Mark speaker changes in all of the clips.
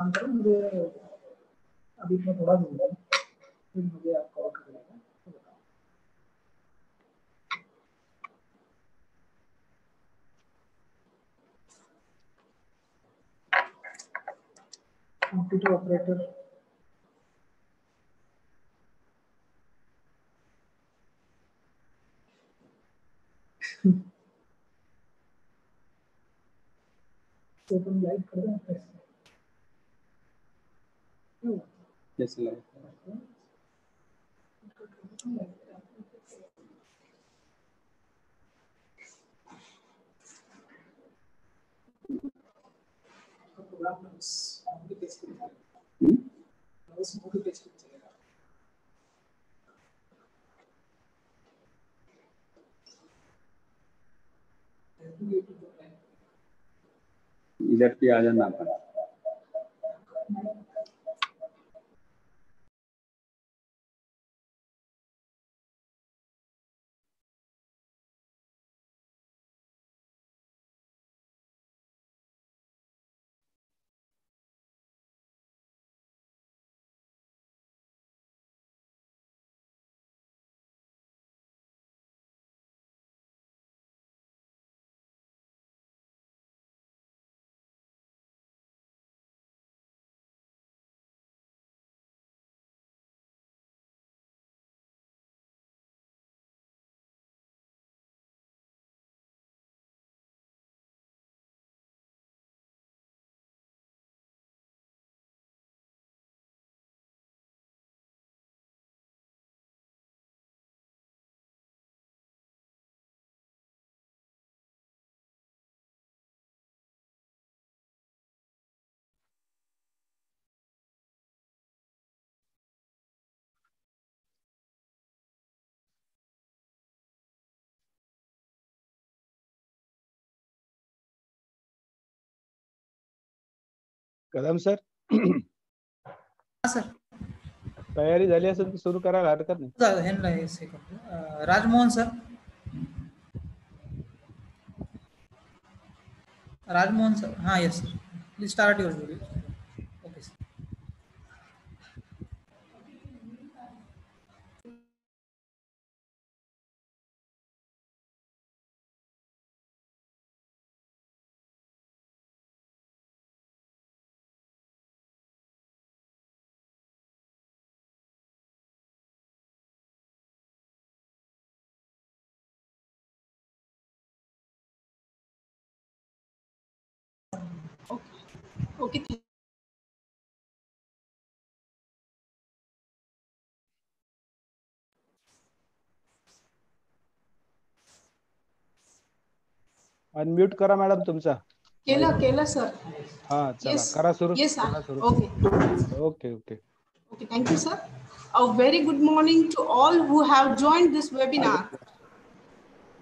Speaker 1: मुझे अभी मैं थोड़ा दूर है, फिर मुझे आप कॉल कर लेगा। कंप्यूटर ऑपरेटर तो तुम लाइट कर दो कैसे?
Speaker 2: कैसे लाइट? इधर पे आ जाना पड़ा।
Speaker 3: कदम सर
Speaker 1: सर
Speaker 3: तयारी झाली असेल तर सुरू करा, हरकत नाही.
Speaker 1: राजमोहन सर, राजमोहन सर, हाँ yes sir, please start your video. Okay sir.
Speaker 4: Okay.
Speaker 3: Unmute करा मॅडम तुमचा.
Speaker 4: केला सर.
Speaker 3: हाँ चला
Speaker 4: Yes.
Speaker 3: करा सुरू.
Speaker 4: Yes, sir.
Speaker 3: करा सुरू.
Speaker 4: Okay.
Speaker 3: Okay okay.
Speaker 4: Okay, thank you, sir. A very good morning to all who have joined this webinar.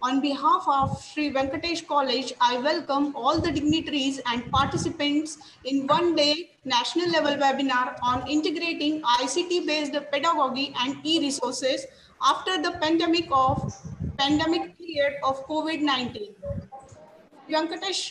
Speaker 4: On behalf of Shri Vyankatesh College, I welcome all the dignitaries and participants in one-day national level webinar on integrating ICT-based pedagogy and e-resources after the pandemic period of COVID-19. Vyankatesh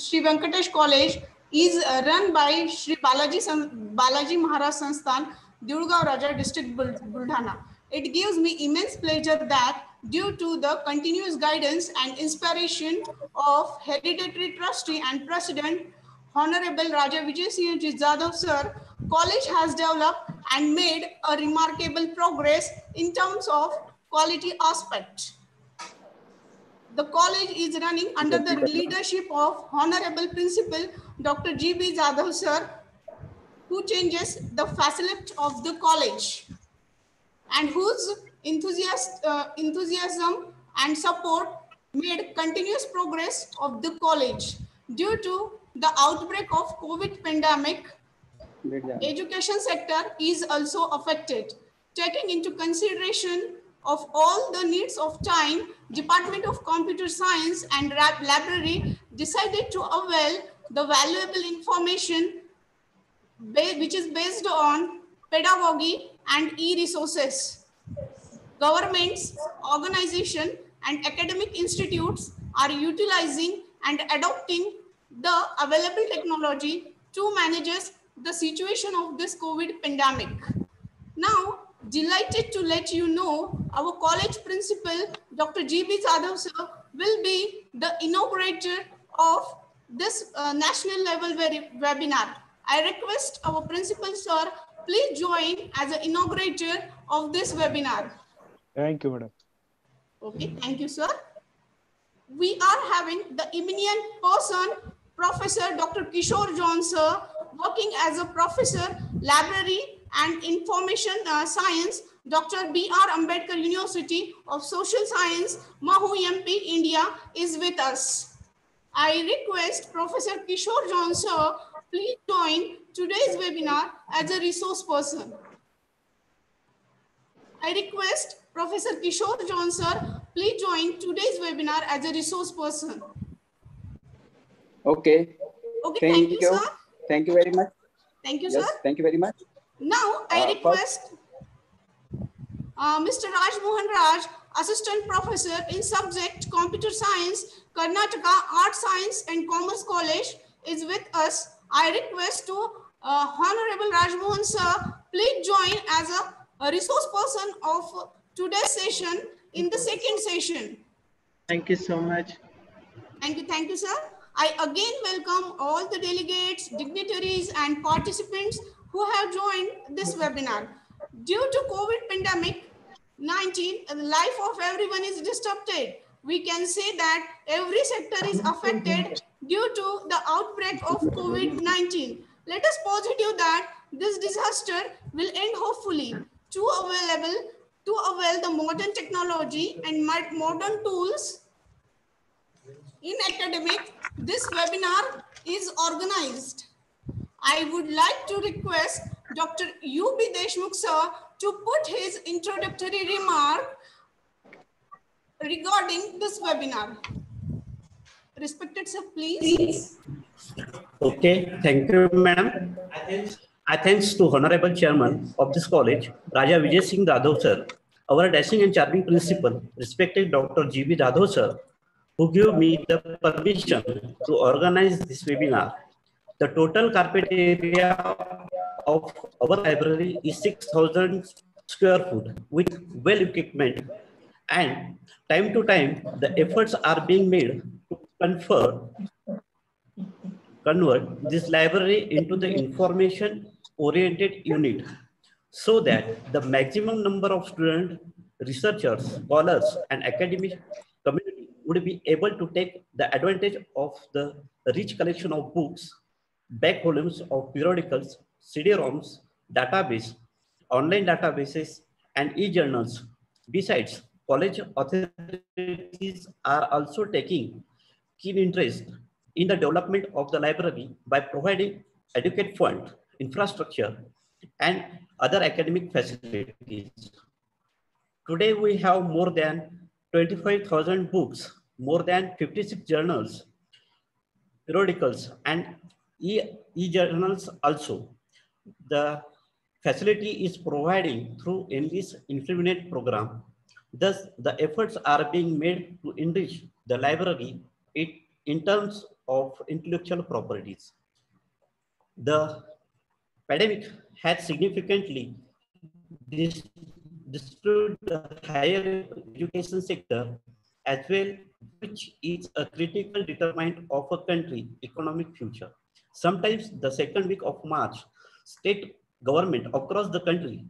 Speaker 4: Shri Vyankatesh College is run by Shri Balaji Maharaj Sansthan, Deuigaon Raja District, Buldhana. It gives me immense pleasure that due to the continuous guidance and inspiration of hereditary trustee and president, Honorable Raja Vijay Singh Jadhav sir, college has developed and made a remarkable progress in terms of quality aspect. The college is running under the leadership of Honorable Principal Dr. G.B. Jadhav sir, who changes the facelift of the college and whose enthusiasm and support made continuous progress of the college. Due to the outbreak of COVID pandemic, education sector is also affected. Taking into consideration of all the needs of time, Department of Computer Science and Library decided to avail the valuable information which is based on pedagogy and e-resources. Governments, organizations, and academic institutes are utilizing and adopting the available technology to manage the situation of this COVID pandemic. Now, delighted to let you know our college principal, Dr. G.B. Jadhav sir, will be the inaugurator of this national level webinar. I request our principal sir, please join as an inaugurator of this webinar.
Speaker 3: Thank you, madam.
Speaker 4: Okay, thank you, sir. We are having the eminent person, Professor Dr. Kishore John, sir, working as a professor, library and information science, Dr. B.R. Ambedkar University of Social Science, Mahu MP, India, is with us. I request Professor Kishore John, sir, please join today's webinar as a resource person. I request Professor Kishore John, sir, please join today's webinar as a resource person.
Speaker 2: Okay.
Speaker 4: Okay, thank you, sir.
Speaker 2: Thank you very much.
Speaker 4: Thank you,
Speaker 2: Yes,
Speaker 4: sir.
Speaker 2: thank you very much.
Speaker 4: Now, I request Mr. Raj Mohan Raj, Assistant Professor in Subject Computer Science, Karnataka Art Science and Commerce College is with us. I request to Honorable Raj Mohan sir, please join as a resource person of today's session in the second session.
Speaker 5: Thank you so much.
Speaker 4: Thank you, sir. I again welcome all the delegates, dignitaries, and participants who have joined this webinar. Due to COVID pandemic-19, the life of everyone is disrupted. We can say that every sector is affected due to the outbreak of COVID-19. Let us positive that this disaster will end hopefully to avail the modern technology and modern tools. In academic, this webinar is organized. I would like to request Dr. U.B. Deshmukh sir to put his introductory remark regarding this webinar. Respected sir, please.
Speaker 6: Okay, thank you, madam. I thanks to Honorable Chairman of this college, Raja Vijay Singh Jadhav sir, our dashing and charming principal, respected Dr. G.B. Jadhav sir, who gave me the permission to organize this webinar. The total carpet area of our library is 6,000 square foot with well equipment, and time to time the efforts are being made to convert this library into the information oriented unit so that the maximum number of students, researchers, scholars, and academic community would be able to take the advantage of the rich collection of books, back volumes of periodicals, CD-ROMs, database, online databases, and e-journals. Besides, college authorities are also taking keen interest in the development of the library by providing adequate fund, infrastructure, and other academic facilities. Today, we have more than 25,000 books, more than 56 journals, periodicals, and e-journals also. The facility is providing through English Infinite program. Thus, the efforts are being made to enrich the library in terms of intellectual properties. The pandemic has significantly disturbed the higher education sector as well, which is a critical determinant of a country's economic future. Sometimes the second week of March, state government across the country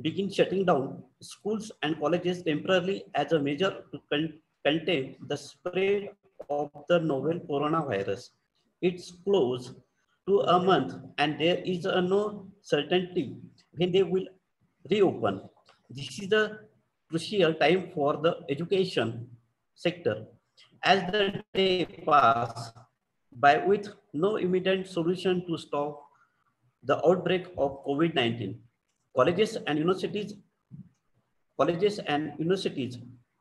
Speaker 6: begin shutting down schools and colleges temporarily as a measure to contain the spread of the novel coronavirus. It's close to a month and there is no certainty when they will reopen. This is a crucial time for the education sector. As the day pass by with no immediate solution to stop the outbreak of COVID-19, colleges and universities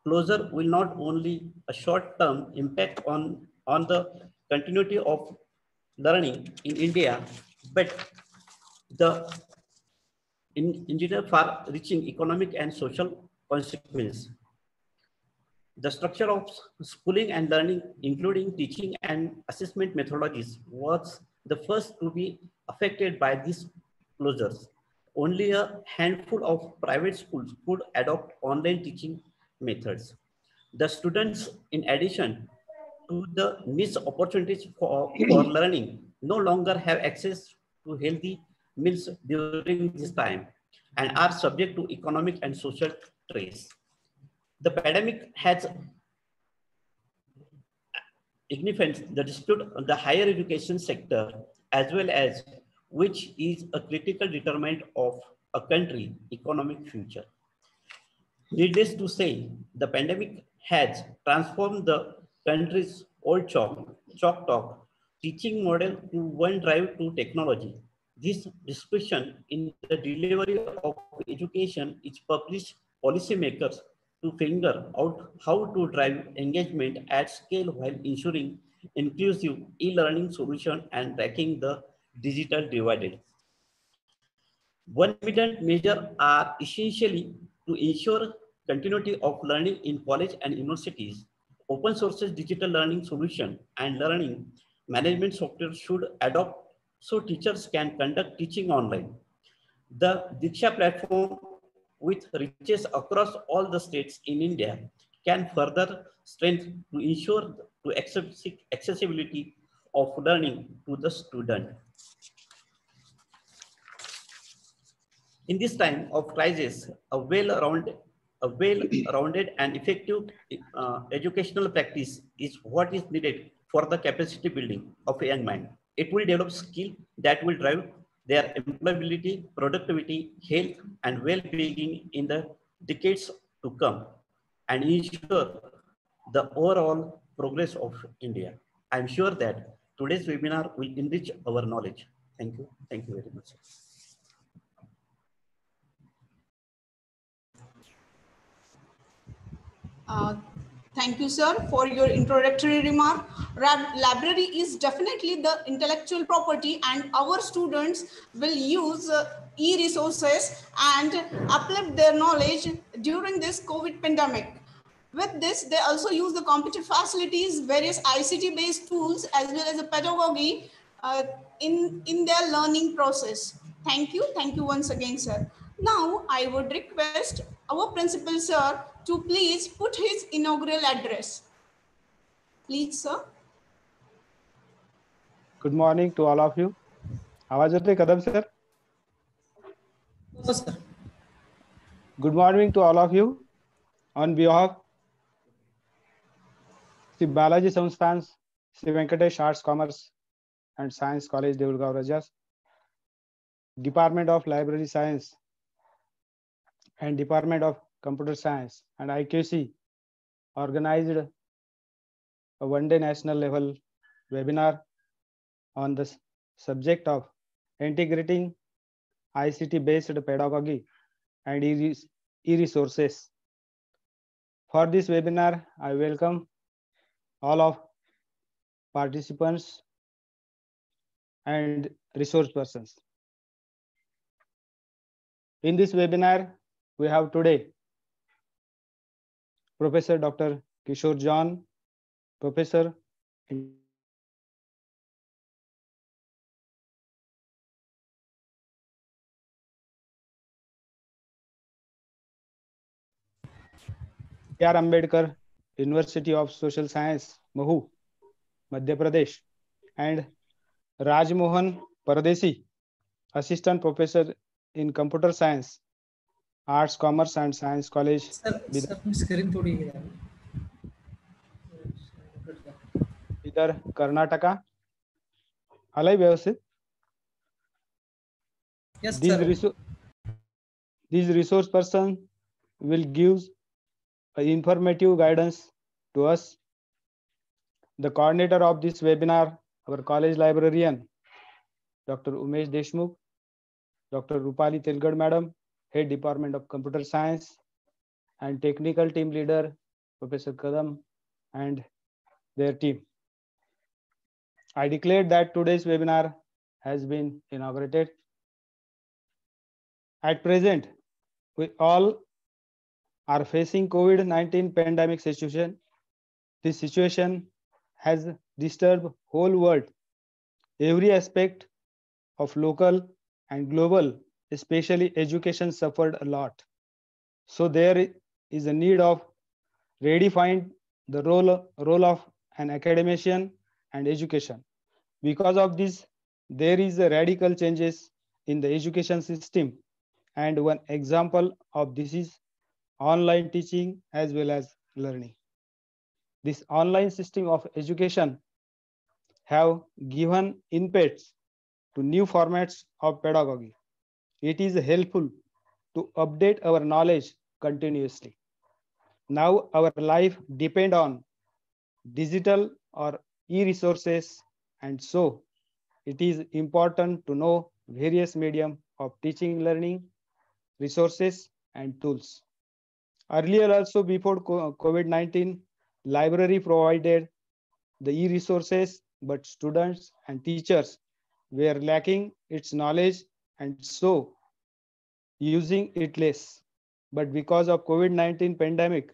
Speaker 6: closure will not only a short-term impact on the continuity of learning in India, but the engineer far-reaching economic and social consequences. The structure of schooling and learning, including teaching and assessment methodologies, was the first to be affected by these closures. Only a handful of private schools could adopt online teaching methods. The students, in addition to the missed opportunities for learning, no longer have access to healthy meals during this time and are subject to economic and social stress. The pandemic has ignified the dispute on the higher education sector, as well as which is a critical determinant of a country's economic future. Needless to say, the pandemic has transformed the country's old chalk talk teaching model to one drive to technology. This discussion in the delivery of education is published policymakers to figure out how to drive engagement at scale while ensuring inclusive e-learning solution and tracking the digital divide. One immediate measure are essentially to ensure continuity of learning in college and universities. Open sources digital learning solution and learning management software should adopt so teachers can conduct teaching online. The Diksha platform, which reaches across all the states in India, can further strengthen to ensure to accessibility of learning to the student. In this time of crisis, a well-rounded and effective educational practice is what is needed for the capacity building of a young mind. It will develop skills that will drive their employability, productivity, health, and well-being in the decades to come and ensure the overall progress of India. I'm sure that today's webinar will enrich our knowledge. Thank you. Thank you very much.
Speaker 4: Thank you, sir, for your introductory remark. Library is definitely the intellectual property, and our students will use e-resources and uplift their knowledge during this COVID pandemic. With this, they also use the computer facilities, various ICT-based tools, as well as the pedagogy in their learning process. Thank you once again, sir. Now, I would request our principal, sir, to please put his inaugural address. Please, sir.
Speaker 3: Good morning to all of you. आवाज होते कदम sir?
Speaker 1: Yes, sir.
Speaker 3: Good morning to all of you. On behalf of Shri Balaj Sansthan's Shri Vyankatesh Arts, Commerce and Science College, Deulgaon, Rajas, Department of Library Science and Department of Computer Science and IQC organized a one-day national level webinar on the subject of integrating ICT-based pedagogy and e-resources. For this webinar, I welcome all of participants and resource persons. In this webinar, we have today Professor Dr. Kishore John, Professor R. Ambedkar, University of Social Science, Mahu, Madhya Pradesh, and Raj Mohan Paradesi, Assistant Professor in Computer Science, Arts, Commerce and Science College.
Speaker 1: Sir, screen थोड़ी है यार.
Speaker 3: इधर कर्नाटका. अलग व्यवस्थित.
Speaker 1: Yes, sir.
Speaker 3: These resource person will give informative guidance to us. The coordinator of this webinar, our college librarian, Dr. Umesh Deshmukh, Dr. Rupali Tilgad Madam, Head Department of Computer Science, and Technical Team Leader, Professor Kadam, and their team. I declare that today's webinar has been inaugurated. At present, we all are facing COVID-19 pandemic situation. This situation has disturbed whole world every aspect of local and global, especially education, suffered a lot. So there is a need of redefine the role of an academician and education. Because of this, there is a radical changes in the education system. And one example of this is online teaching as well as learning. This online system of education have given inputs to new formats of pedagogy. It is helpful to update our knowledge continuously. Now our life depend on digital or e-resources, and so it is important to know various medium of teaching learning, resources and tools. Earlier also before COVID-19, library provided the e-resources, but students and teachers were lacking its knowledge and so using it less. But because of COVID-19 pandemic,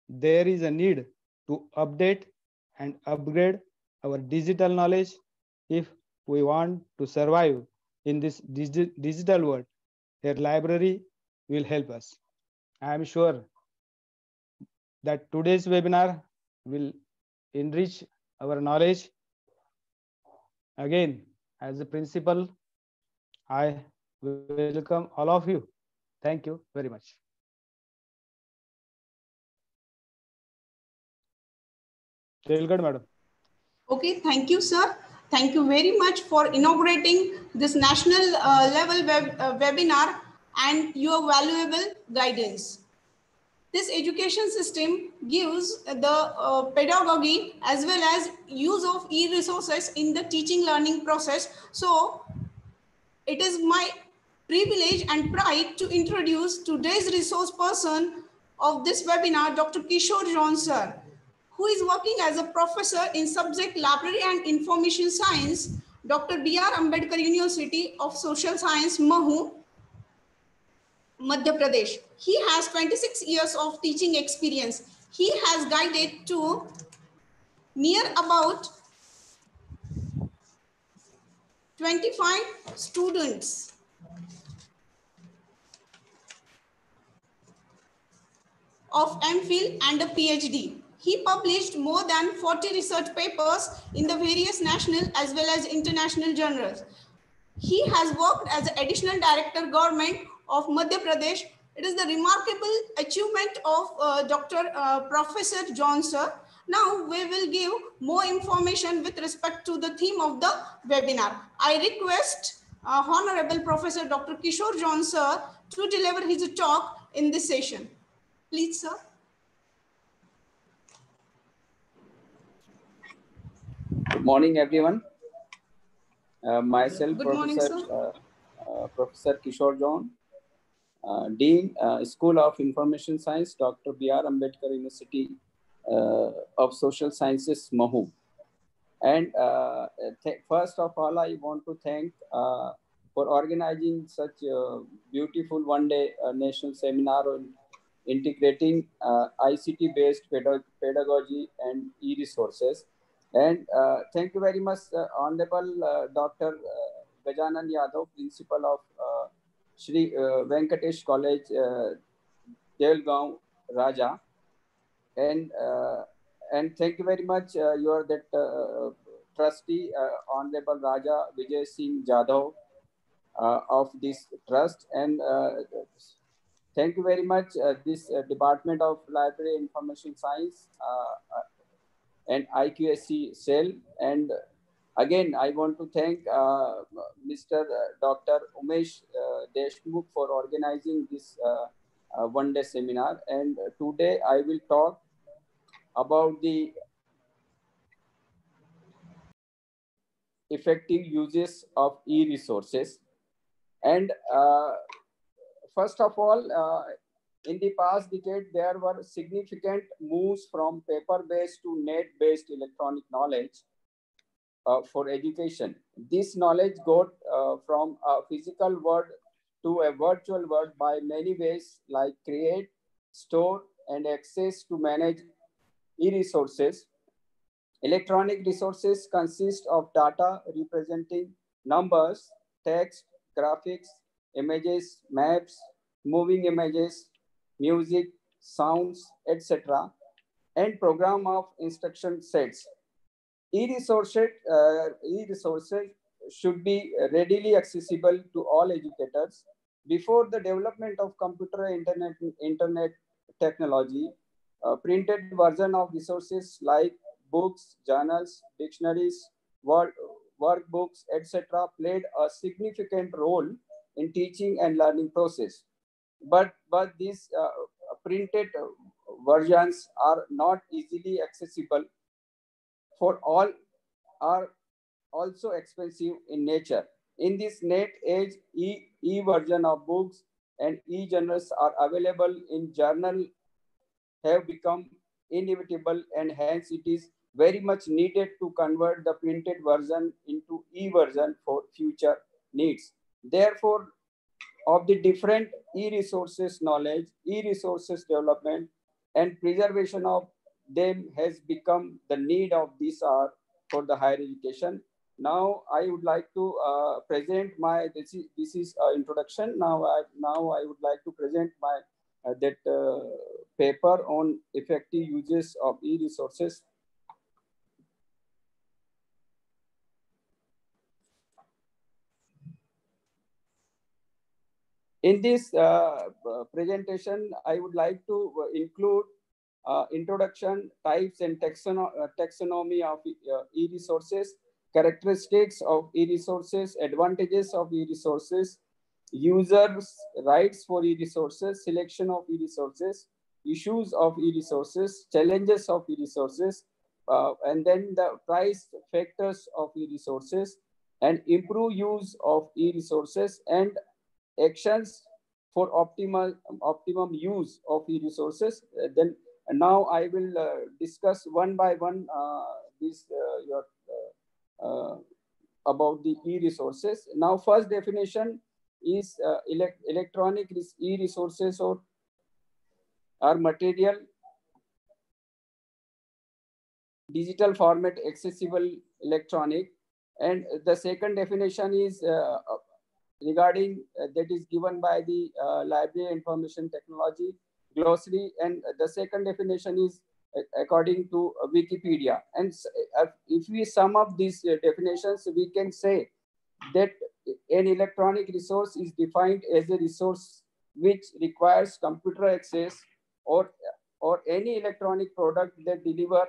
Speaker 3: there is a need to update and upgrade our digital knowledge if we want to survive in this digital world. A library will help us. I am sure that today's webinar will enrich our knowledge. Again, as a principal, I welcome all of you. Thank you very much. Deulgaon, madam.
Speaker 4: Okay, thank you, sir. Thank you very much for inaugurating this national level webinar and your valuable guidance. This education system gives the pedagogy as well as use of e-resources in the teaching learning process. So it is my privilege and pride to introduce today's resource person of this webinar, Dr. Kishore John sir, who is working as a professor in subject Library and Information Science, Dr. B.R. Ambedkar University of Social Science, Mahu, Madhya Pradesh. He has 26 years of teaching experience. He has guided to near about 25 students of MPhil and a PhD. He published more than 40 research papers in the various national as well as international journals. He has worked as additional director government of Madhya Pradesh. It is the remarkable achievement of Professor John sir. Now we will give more information with respect to the theme of the webinar. I request Honorable Professor Dr. Kishore John sir to deliver his talk in this session. Please, sir.
Speaker 2: Good morning, everyone. Myself,
Speaker 4: Good morning,
Speaker 2: Professor Kishore John, Dean, School of Information Science, Dr. B.R. Ambedkar University of Social Sciences, Mahu. And first of all, I want to thank for organizing such a beautiful one-day national seminar on integrating ICT-based pedagogy and e-resources. And thank you very much, Honorable Dr. Gajanan Yadav, Principal of Shri Vyankatesh College, Deulgaon, Raja. And thank you very much, you are that trustee, Honorable Raja Vijay Singh Jadhav of this trust. And thank you very much, this Department of Library Information Science and IQSC cell. And again, I want to thank Mr. Dr. Umesh Deshmukh for organizing this one-day seminar. And today I will talk about the effective uses of e-resources. And first of all, in the past decade, there were significant moves from paper-based to net-based electronic knowledge for education. This knowledge got from a physical world to a virtual world by many ways, like create, store, and access to manage e-resources. Electronic resources consist of data representing numbers, text, graphics, images, maps, moving images, music, sounds, etc., and program of instruction sets. E-resources should be readily accessible to all educators. Before the development of computer internet technology, printed version of resources like books, journals, dictionaries, workbooks, etc. played a significant role in teaching and learning process. But these printed versions are not easily accessible for all, are also expensive in nature. In this net age, e-version of books and e-journals are available in journal have become inevitable, and hence it is very much needed to convert the printed version into e-version for future needs. Therefore, of the different e-resources knowledge, e-resources development and preservation of them has become the need of this hour for the higher education. Now I would like to present my, this is introduction. Now I would like to present my paper on effective uses of e-resources. In this presentation, I would like to include introduction, types and taxonomy of e-resources, characteristics of e-resources, advantages of e-resources, users' rights for e-resources, selection of e-resources, issues of e-resources, challenges of e-resources, and then the price factors of e-resources, and improve use of e-resources, and actions for optimum use of e-resources. Then now I will discuss one by one about the e-resources. Now, first definition is electronic e-resources are material digital format accessible electronic, and the second definition is regarding that is given by the Library Information Technology glossary, and the second definition is according to Wikipedia. And if we sum up these definitions, we can say that an electronic resource is defined as a resource which requires computer access or any electronic product that deliver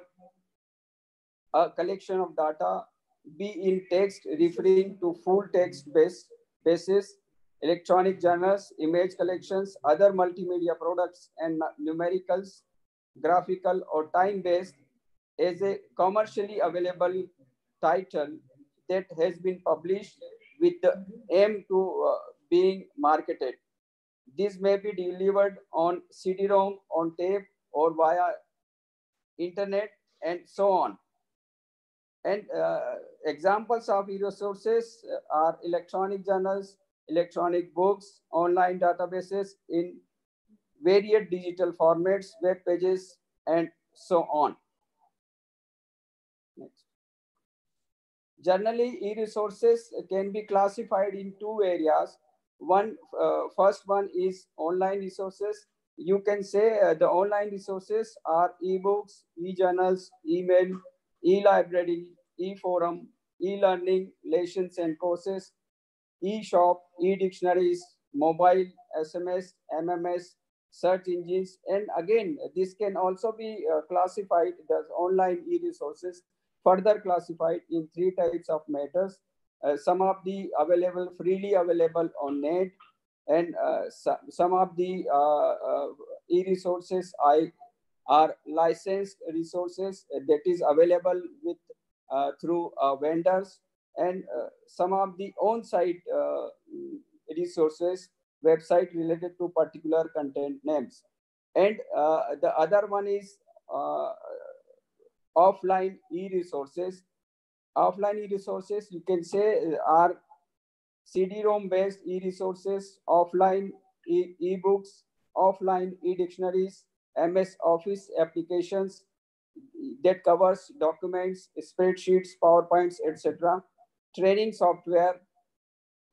Speaker 2: a collection of data, be in text referring to full text basis, electronic journals, image collections, other multimedia products, and numericals, graphical or time-based, as a commercially available title that has been published with the aim to being marketed. This may be delivered on CD-ROM, on tape, or via internet, and so on. And examples of e-resources are electronic journals, electronic books, online databases in various digital formats, web pages, and so on. Next. Generally, e-resources can be classified in two areas. First one is online resources. You can say the online resources are e-books, e-journals, email, e-library, e-forum, e-learning, lessons and courses, e-shop, e-dictionaries, mobile, SMS, MMS, search engines. And again, this can also be classified as online e-resources, further classified in three types of matters. Some of the freely available on net, and some of the e-resources are licensed resources that is available with through vendors, and some of the on-site resources, website related to particular content names. And the other one is offline e-resources. Offline e-resources, you can say, are CD-ROM based e-resources, offline e-books, offline e-dictionaries, MS Office applications, that covers documents, spreadsheets, PowerPoints, etc. Training software,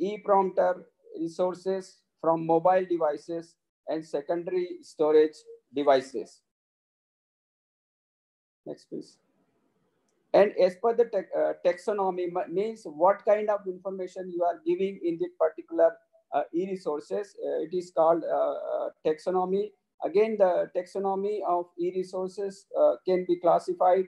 Speaker 2: e-prompter resources from mobile devices and secondary storage devices. Next, please. And as per the taxonomy, means what kind of information you are giving in this particular e-resources. It is called taxonomy. Again, the taxonomy of e-resources can be classified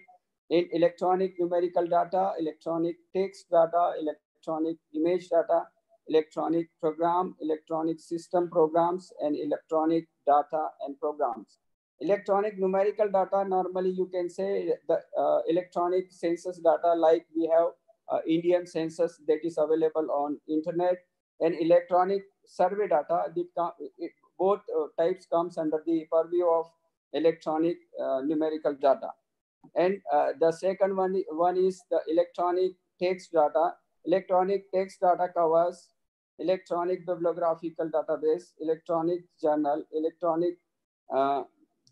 Speaker 2: in electronic numerical data, electronic text data, electronic image data, electronic program, electronic system programs, and electronic data and programs. Electronic numerical data, normally you can say the electronic census data, like we have Indian census that is available on internet, and electronic survey data. Both types comes under the purview of electronic numerical data. And the second one is the electronic text data. Electronic text data covers electronic bibliographical database, electronic journal, electronic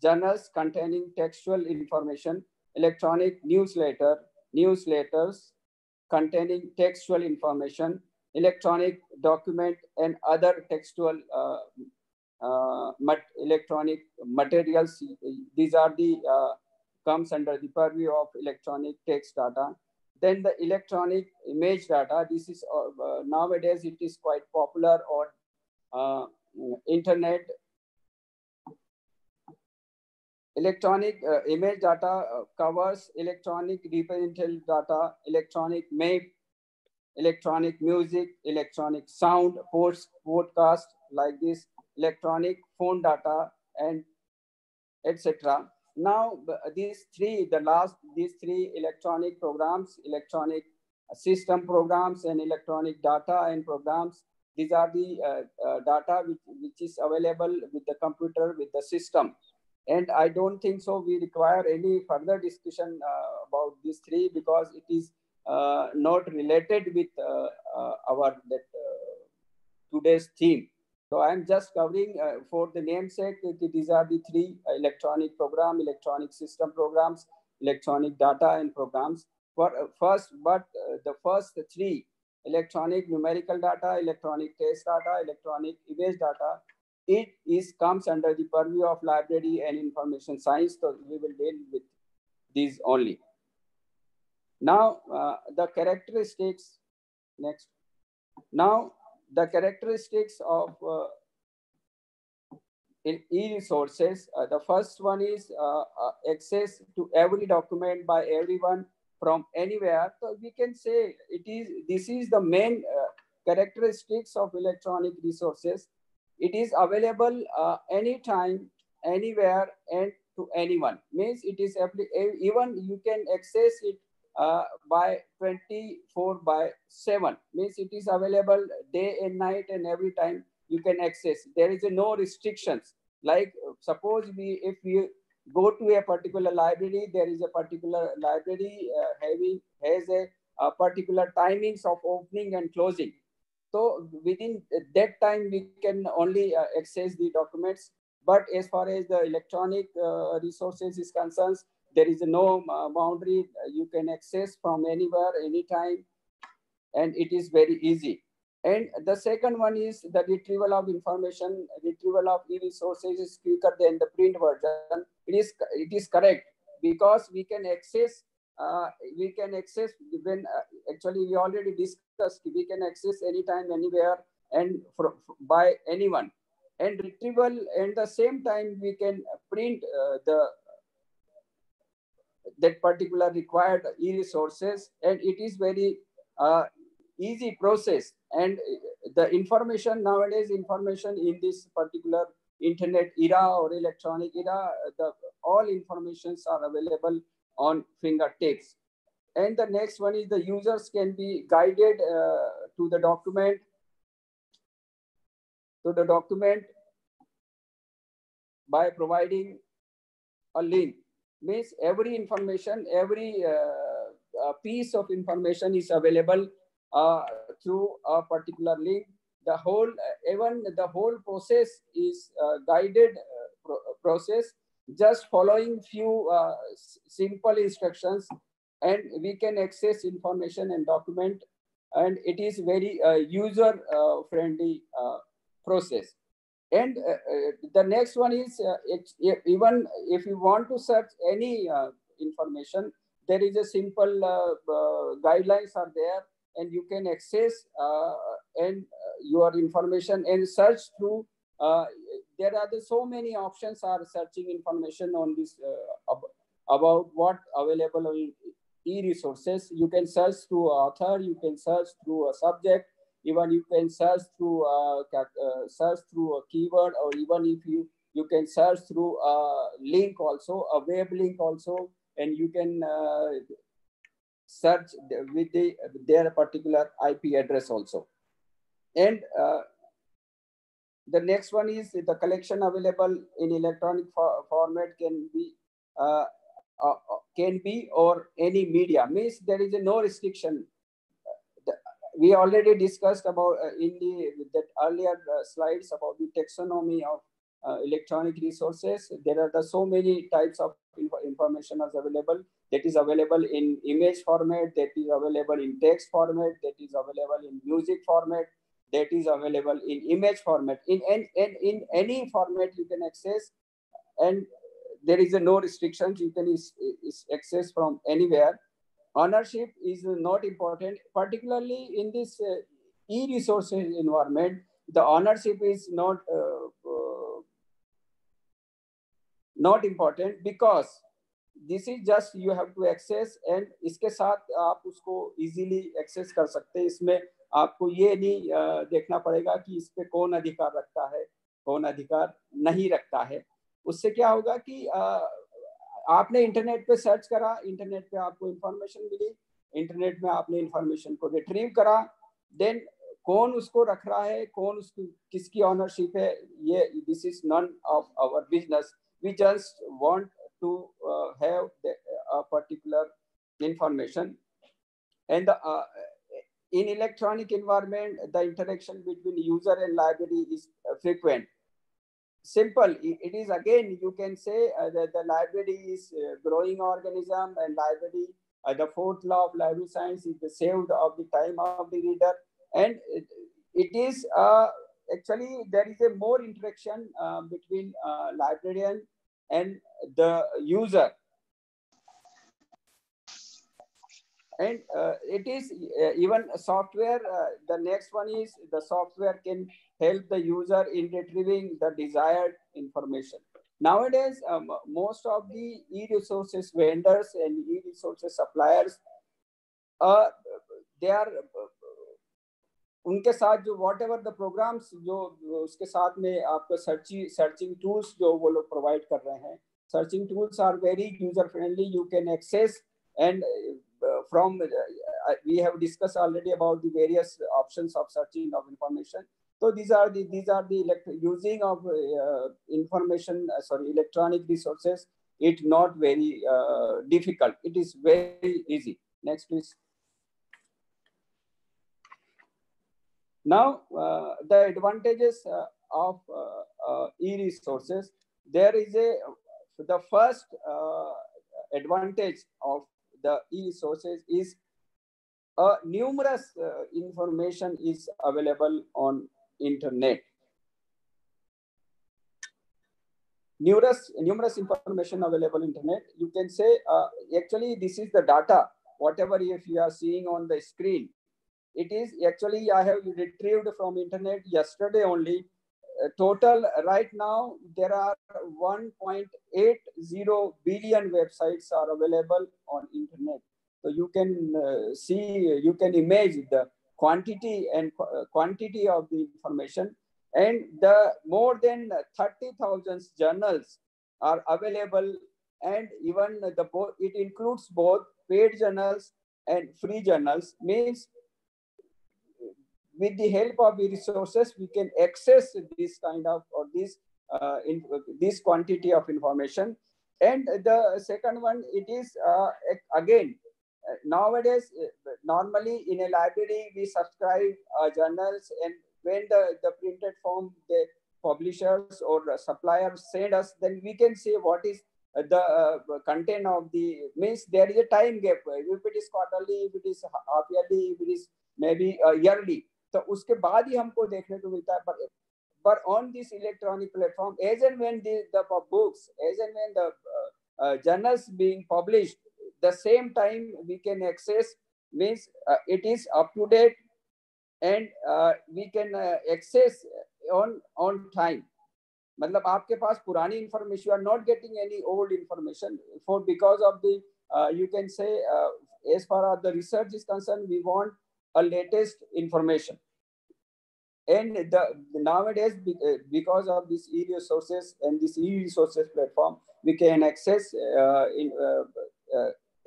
Speaker 2: journals containing textual information, electronic newsletters containing textual information, electronic document and other textual electronic materials. These are the comes under the purview of electronic text data. Then the electronic image data. This is nowadays it is quite popular on internet. Electronic image data covers electronic representative data, electronic map, electronic music, electronic sound, podcast like this, electronic phone data, and etc. Now these three electronic programs, electronic system programs, and electronic data and programs. These are the data which is available with the computer, with the system. And I don't think so we require any further discussion about these three, because it is not related with our today's theme. So I'm just covering for the namesake. These are the three: electronic program, electronic system programs, electronic data and programs. The first three: electronic numerical data, electronic text data, electronic image data, comes under the purview of library and information science. So we will deal with these only. Now the characteristics. Next. Now the characteristics of in e-resources. The first one is access to every document by everyone from anywhere. So we can say this is the main characteristics of electronic resources. It is available anytime, anywhere, and to anyone. Means it is even you can access it by 24/7. Means it is available day and night, and every time you can access. There is no restrictions. Like suppose if we go to a particular library, there is a particular library has a particular timings of opening and closing. So within that time, we can only access the documents. But as far as the electronic resources is concerned, there is no boundary. You can access from anywhere, anytime, and it is very easy. And the second one is the retrieval of information. Retrieval of e-resources is quicker than the print version. It is correct, because we can access when actually we already discussed. We can access anytime, anywhere, and by anyone. And retrieval, and the same time we can print that particular required e-resources, and it is very easy process. And the information nowadays, information in this particular internet era or electronic era, all informations are available on fingertips. And the next one is the users can be guided to the document by providing a link. Means every information, every piece of information is available through a particular link. The whole process is guided process, just following few simple instructions, and we can access information and document, and it is very user friendly process. And the next one is even if you want to search any information, there is a simple guidelines are there, and you can access and your information and search through. There are so many options are searching information on this about what available on e-resources. You can search through author, you can search through a subject, even you can search through a keyword, or even if you can search through a link also, a web link also, and you can search with their particular IP address also. And the next one is the collection available in electronic format can be or any media, means there is no restriction. We already discussed about in that earlier slides about the taxonomy of electronic resources. There are so many types of information is available. That is available in image format, that is available in text format, that is available in music format, that is available in image format. In any format you can access, and there is no restrictions. You can access from anywhere. Ownership is not important, particularly in this e-resources environment. The ownership is not important, because this is just you have to access, and इसके साथ आप उसको easily access कर सकते हैं. इसमें आपको ये नहीं देखना पड़ेगा कि इस पे कौन अधिकार रखता है, कौन अधिकार नहीं रखता है. उससे क्या होगा कि आपने इंटरनेट पे सर्च करा, इंटरनेट पे आपको इंफॉर्मेशन मिली, इंटरनेट में आपने इंफॉर्मेशन को रिट्रीव करा, देन कौन उसको रख रहा है, कौन उसकी किसकी ऑनरशिप है, ये this is none of our business. We just want to have a particular information. And in electronic environment, the interaction between user and library is frequent. Simple, it is again, you can say that the library is a growing organism, and library, the fourth law of library science is the saved of the time of the reader. And it is actually there is a more interaction between librarian and the user. And it is even software. The next one is the software can help the user in retrieving the desired information. Nowadays, most of the e-resources vendors and e-resources suppliers, they are उनके साथ जो what ever the programmes जो उसके साथ में आपको searching tools जो वो लोग प्रोवाइड कर रहे हैं, searching tools are very user friendly. You can access, and from we have discussed already about the various options of searching of information. So these are the using of information, electronic resources. It's not very difficult. It is very easy. Next, please. Now, the advantages of e-resources. There is the first advantage of the e-resources is numerous information is available on internet. Numerous information available on internet. You can say actually this is the data. Whatever if you are seeing on the screen, it is actually I have retrieved from internet yesterday only. Total right now there are 1.80 billion websites are available on internet. So you can see, you can imagine the quantity and quantity of the information, and the more than 30,000 journals are available, and even it includes both paid journals and free journals. Means with the help of e-resources, we can access this kind of or this quantity of information. And the second one, it is again nowadays normally in a library we subscribe journals, and when the printed form publishers or suppliers send us, then we can say what is the content of the, means there is a time gap. If it is quarterly, if it is half yearly, if it is maybe yearly, तो उसके बाद ही हमको देखने को मिलता है. But on this electronic platform, as and when the books, as and when the journals being published, the same time we can access, means it is up to date, and we can access on time. मतलब आपके पास पुरानी information, you are not getting any old information, for because of the you can say as far as the research is concerned, we want a latest information. And nowadays, because of this E-resources and this E-resources platform, we can access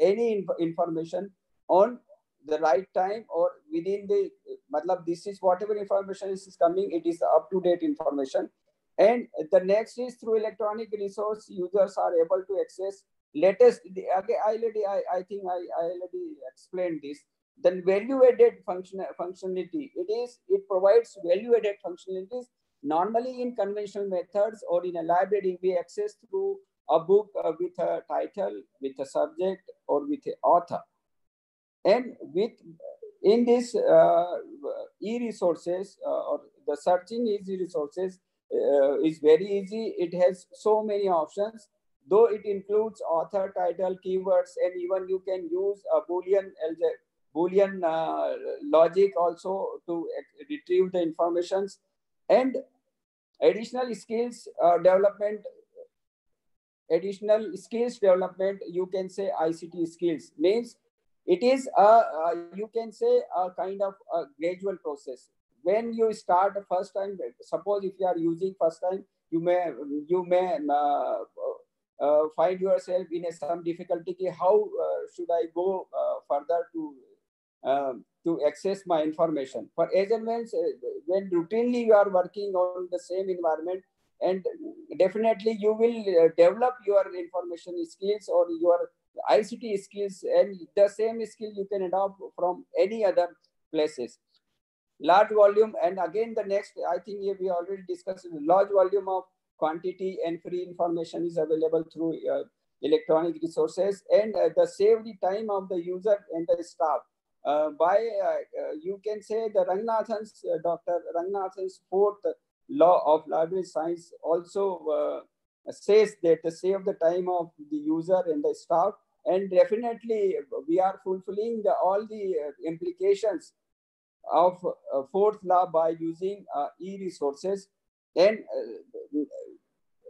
Speaker 2: any information on the right time or within the, this is whatever information is coming, it is up-to-date information. And the next is through electronic resource, users are able to access latest. I think I already explained this. Then value-added functionality. It provides value-added functionalities. Normally in conventional methods or in a library, we access through a book with a title, with a subject, or with an author. And in this e-resources or the searching e-resources is very easy. It has so many options, though it includes author, title, keywords, and even you can use a Boolean logic also to retrieve the informations. And additional skills development, you can say ICT skills, means it is you can say a kind of a gradual process. When you start the first time, suppose if you are using first time, you may find yourself in some difficulty. How should I go further to access my information? For as and when routinely you are working on the same environment, and definitely you will develop your information skills or your ICT skills, and the same skill you can adopt from any other places. Large volume, and again the next, I think we already discussed, large volume of quantity and free information is available through electronic resources, and the save the time of the user and the staff. You can say the Dr. Ranganathan's fourth law of library science also says that to save the time of the user and the staff, and definitely we are fulfilling all the implications of fourth law by using e-resources. And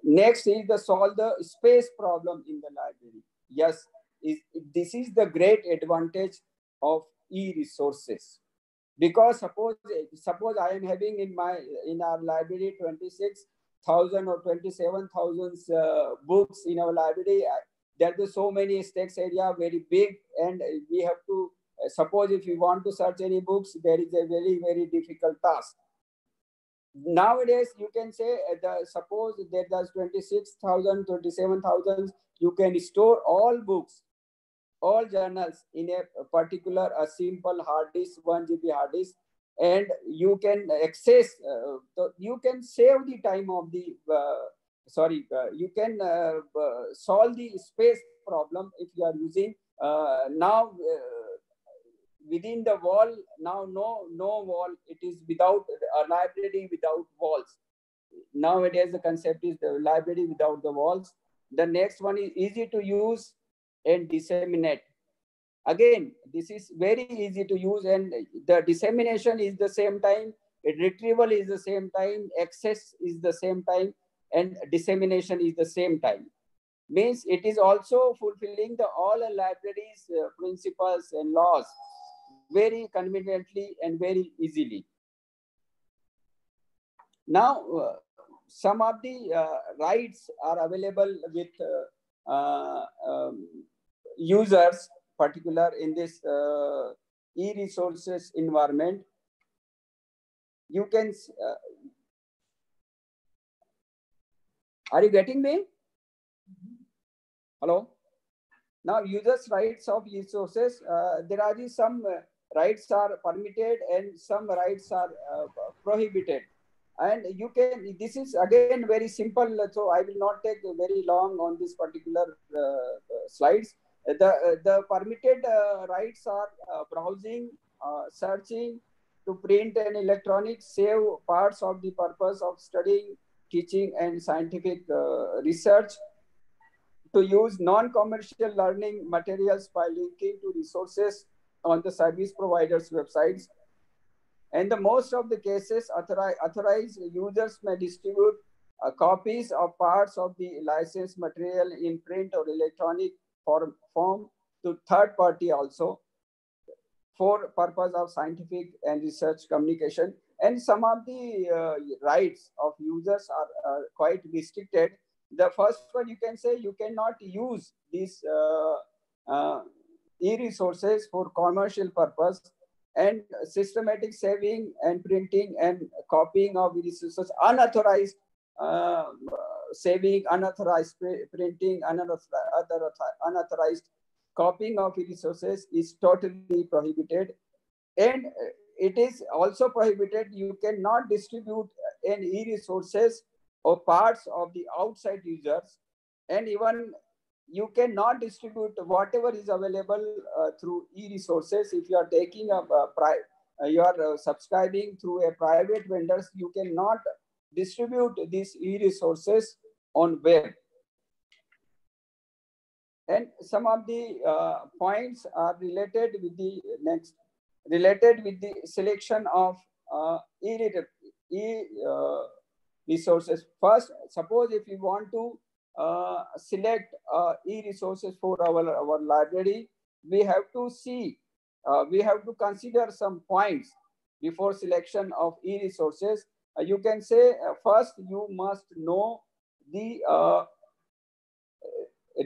Speaker 2: next is to solve the space problem in the library. Yes, this is the great advantage of e-resources, because suppose I am having in our library 26,000 or 27,000 books in our library. There are so many text area, very big, and we have to suppose if you want to search any books, there is a very, very difficult task. Nowadays, you can say suppose there are 26,000, 27,000, you can store all books, all journals in a particular simple hard disk, 1 GB hard disk, and you can access, you can save the time of the, you can solve the space problem if you are using now within the wall, now no wall, it is without a library without walls. Nowadays the concept is the library without the walls. The next one is easy to use and disseminate. Again, this is very easy to use, and the dissemination is the same time, retrieval is the same time, access is the same time, and dissemination is the same time. Means it is also fulfilling all libraries principles and laws very conveniently and very easily. Now, some of the rights are available with users, particular in this e-resources environment. You can, are you getting me? Hello? Now, users' rights of e-resources, there are some rights are permitted and some rights are prohibited. And you can, this is again very simple, so I will not take very long on this particular slides. The permitted rights are browsing, searching, to print and electronic, save parts of the purpose of studying, teaching, and scientific research, to use non-commercial learning materials by linking to resources on the service providers' websites. And the most of the cases, authorized users may distribute copies of parts of the licensed material in print or electronic form to third party also, for purpose of scientific and research communication. And some of the rights of users are quite restricted. The first one, you can say you cannot use these e-resources for commercial purpose, and systematic saving and printing and copying of e-resources, unauthorized saving, unauthorized printing, unauthorized copying of e-resources is totally prohibited. And it is also prohibited, you cannot distribute any e-resources or parts of the outside users, and even you cannot distribute whatever is available through e-resources. If you are taking you are subscribing through a private vendors, you cannot distribute these e-resources on web. And some of the points are related with the selection of e-resources. First, suppose if you want to select e-resources for our library, we have to see, we have to consider some points before selection of e-resources. You can say first you must know the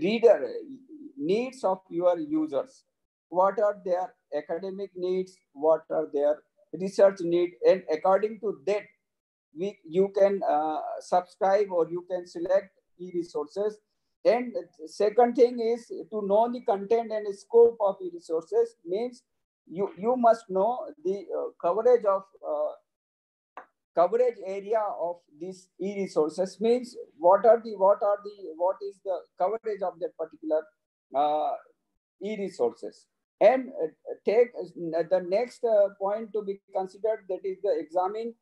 Speaker 2: reader needs of your users. What are their academic needs? What are their research needs? And according to that, you can subscribe or you can select e-resources. And second thing is to know the content and scope of e-resources. Means you must know the coverage area of these e-resources. Means what is the coverage of that particular e-resources. And take the next point to be considered, that is the examine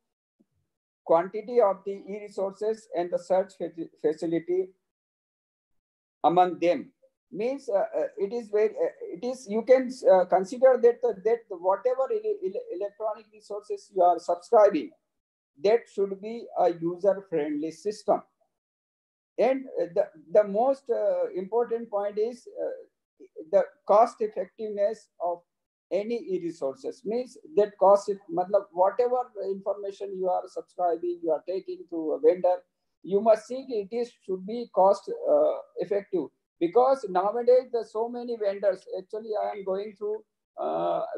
Speaker 2: quantity of the e-resources and the search facility among them. Means it is you can consider that whatever electronic resources you are subscribing, that should be a user-friendly system. And the most important point is the cost effectiveness of any e-resources. Means that cost, whatever information you are subscribing, you are taking to a vendor, you must see it should be cost effective. Because nowadays there's so many vendors. Actually, I am going through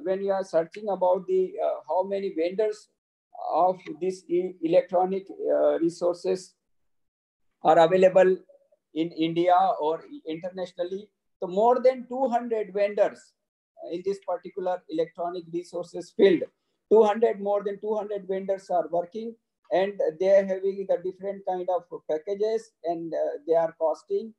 Speaker 2: when you are searching about the how many vendors of these electronic resources are available in India or internationally. So more than 200 vendors in this particular electronic resources field. More than 200 vendors are working, and they are having the different kind of packages, and they are costing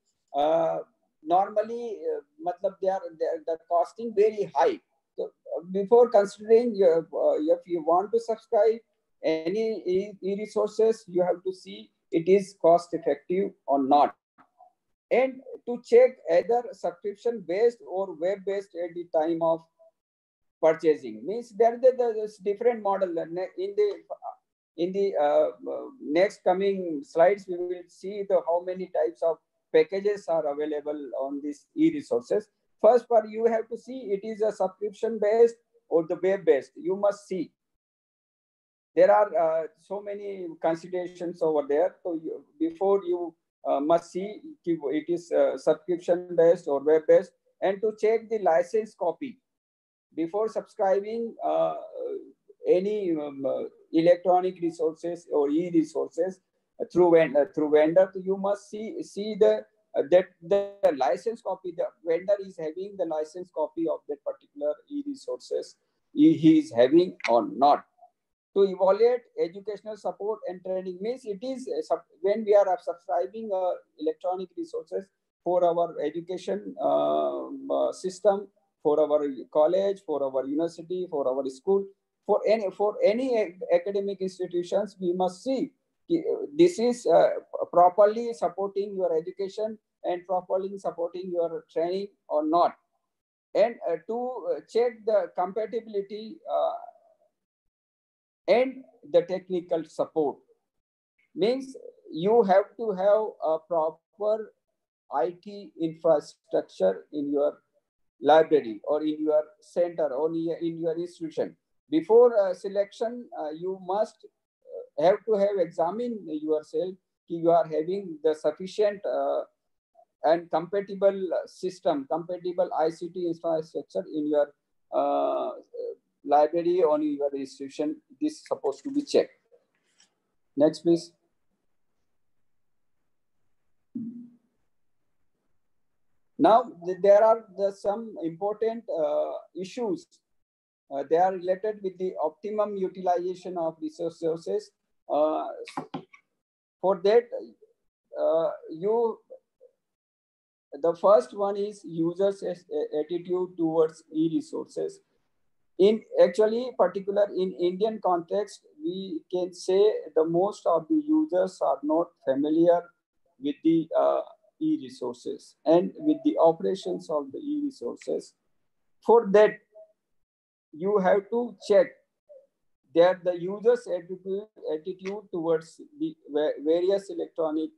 Speaker 2: normally the costing very high. So before considering if you want to subscribe any e-resources, you have to see it is cost effective or not, and to check either subscription based or web based at the time of purchasing. Means there is different model. In the next coming slides, we will see how many types of packages are available on these e-resources. First, you have to see it is a subscription based or the web based. You must see. There are so many considerations over there. So before you must see it is subscription based or web based, and to check the license copy before subscribing any electronic resources or e-resources through vendor. You must see that the license copy, the vendor is having the license copy of that particular e-resources he is having or not. to evaluate educational support and training. Means it is when we are subscribing electronic resources for our education system, for our college, for our university, for our school, for any academic institutions, we must see this is properly supporting your education and properly supporting your training or not. And to check the compatibility and the technical support, means you have to have a proper IT infrastructure in your library or in your center or in your institution. Before selection, you must have to have examined yourself. You are having the sufficient and compatible system, compatible ICT infrastructure in your library or in your institution. This is supposed to be checked. Next, please. Now, there are some important issues. They are related with the optimum utilization of resources. For that, the first one is users' attitude towards e-resources. In actually, particular in Indian context, we can say the most of the users are not familiar with the e-resources and with the operations of the e-resources. For that, you have to check that the user's attitude towards the various electronic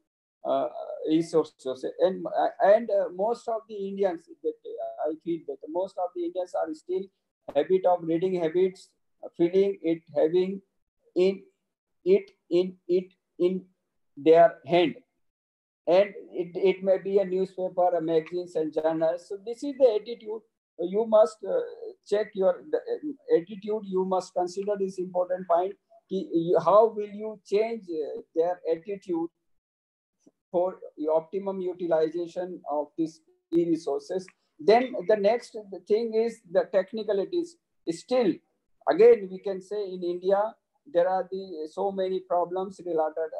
Speaker 2: resources. And most of the Indians, I feel that most of the Indians are still habit of reading habits, feeling it, having in their hand. And it may be a newspaper, a magazines and journals. So this is the attitude. You must check your attitude. You must consider this important point. How will you change their attitude for the optimum utilization of these e-resources? Then the next thing is the technicalities. Still, again, we can say in India, there are so many problems related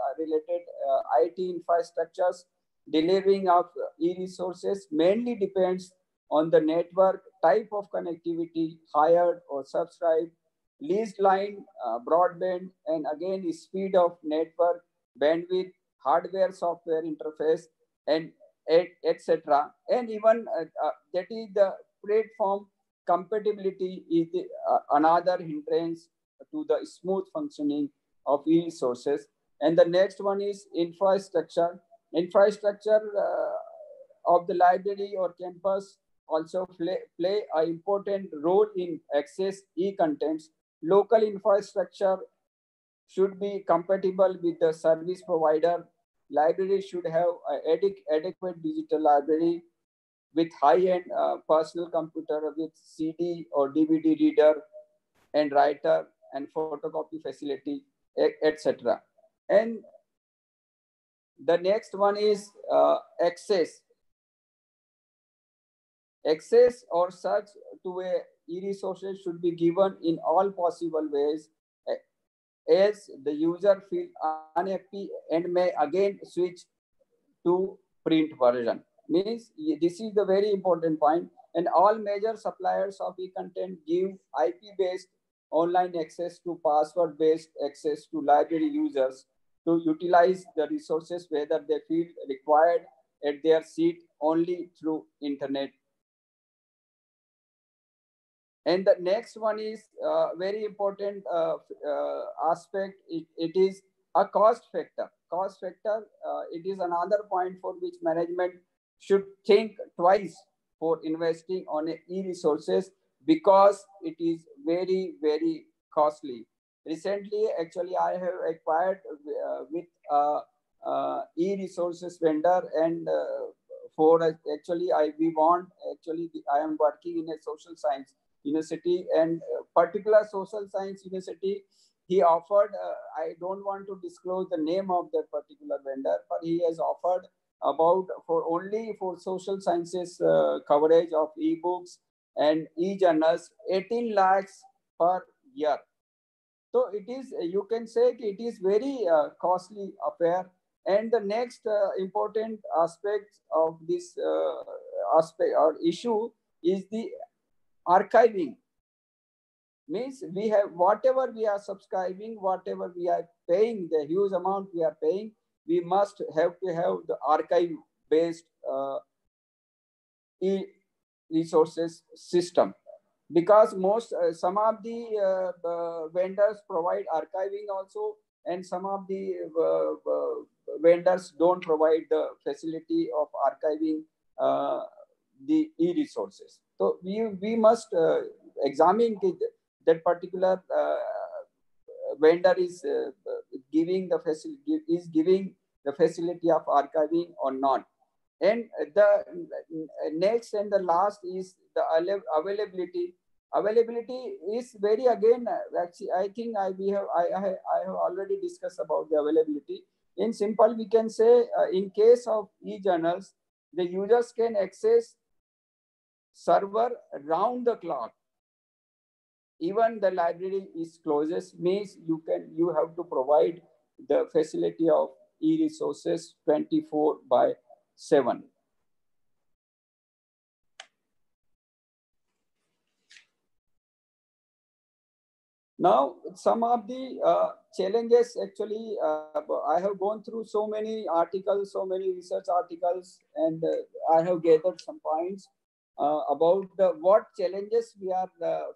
Speaker 2: IT infrastructures. Delivering of e-resources mainly depends on the network, type of connectivity, hired or subscribed, leased line, broadband, and again, speed of network, bandwidth, hardware, software interface, and etc. And even that is the platform compatibility is another hindrance to the smooth functioning of e-resources. And the next one is infrastructure. Infrastructure of the library or campus also play an important role in access e-contents. Local infrastructure should be compatible with the service provider. Library should have an adequate digital library with high-end personal computer with CD or DVD reader and writer and photocopy facility, etc. And the next one is access. Access or search to a e-resources should be given in all possible ways, as the user feels unhappy and may again switch to print version. Means this is the very important point. And all major suppliers of e-content give IP-based online access to password-based access to library users to utilize the resources whether they feel required at their seat only through internet. And the next one is very important aspect. It is a cost factor. Cost factor, it is another point for which management should think twice for investing on e-resources because it is very, very costly. Recently, actually, I have acquired with e-resources vendor, and I am working in a social science university, and particular social science university, he offered, I don't want to disclose the name of that particular vendor, but he has offered about for social sciences coverage of e-books and e-journals, 18 lakhs per year. So it is, you can say it is very costly affair. And the next important aspect of this aspect or issue is the archiving. Means we have whatever we are subscribing, whatever we are paying, the huge amount we are paying, we must have to have the archive based e-resources system, because most some of the vendors provide archiving also, and some of the vendors don't provide the facility of archiving the e-resources. So we must examine that particular vendor is giving the facility of archiving or not. And the next and the last is the availability. Availability is very, again, actually, I think I have already discussed about the availability. In simple, we can say in case of e-journals, the users can access server round the clock. Even the library is closest, means you have to provide the facility of e-resources 24/7. Now, some of the challenges, actually, I have gone through so many articles, so many research articles, and I have gathered some points about what challenges we are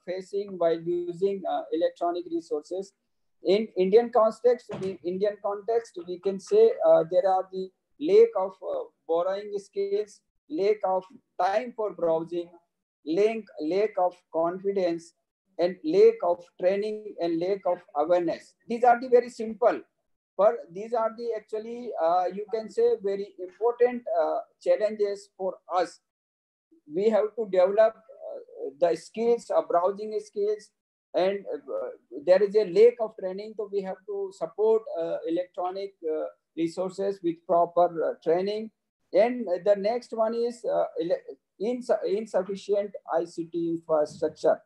Speaker 2: facing while using electronic resources. In Indian context, we can say there are the lack of borrowing skills, lack of time for browsing, lack of confidence, and lack of training and lack of awareness. These are the very simple, but these are the actually you can say very important challenges for us. We have to develop the skills, browsing skills, and there is a lack of training, so we have to support electronic resources with proper training. And the next one is insufficient ICT infrastructure.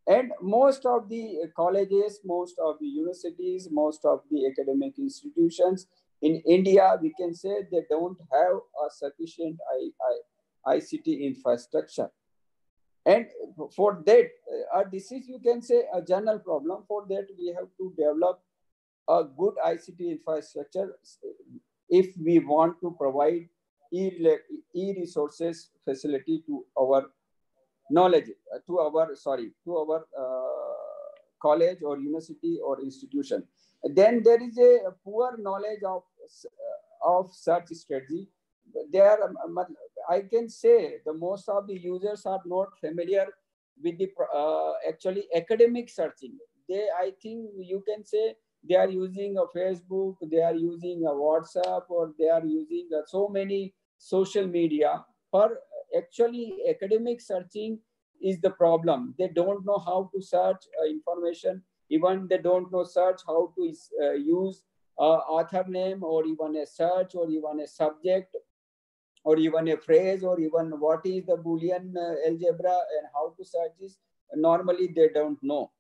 Speaker 2: And most of the colleges, most of the universities, most of the academic institutions in India, we can say they don't have a sufficient ICT infrastructure. And for that, this is, you can say, a general problem. For that, we have to develop a good ICT infrastructure if we want to provide e-resources facility to our knowledge, to our college or university or institution. Then there is a poor knowledge of search strategy. There, I can say the most of the users are not familiar with the actually academic searching. I think you can say they are using a Facebook, they are using a WhatsApp, or they are using so many social media. For actually academic searching is the problem. They don't know how to search information. Even they don't know search how to use author name, or even a search, or even a subject, or even a phrase, or even what is the Boolean algebra and how to search this. Normally they don't know.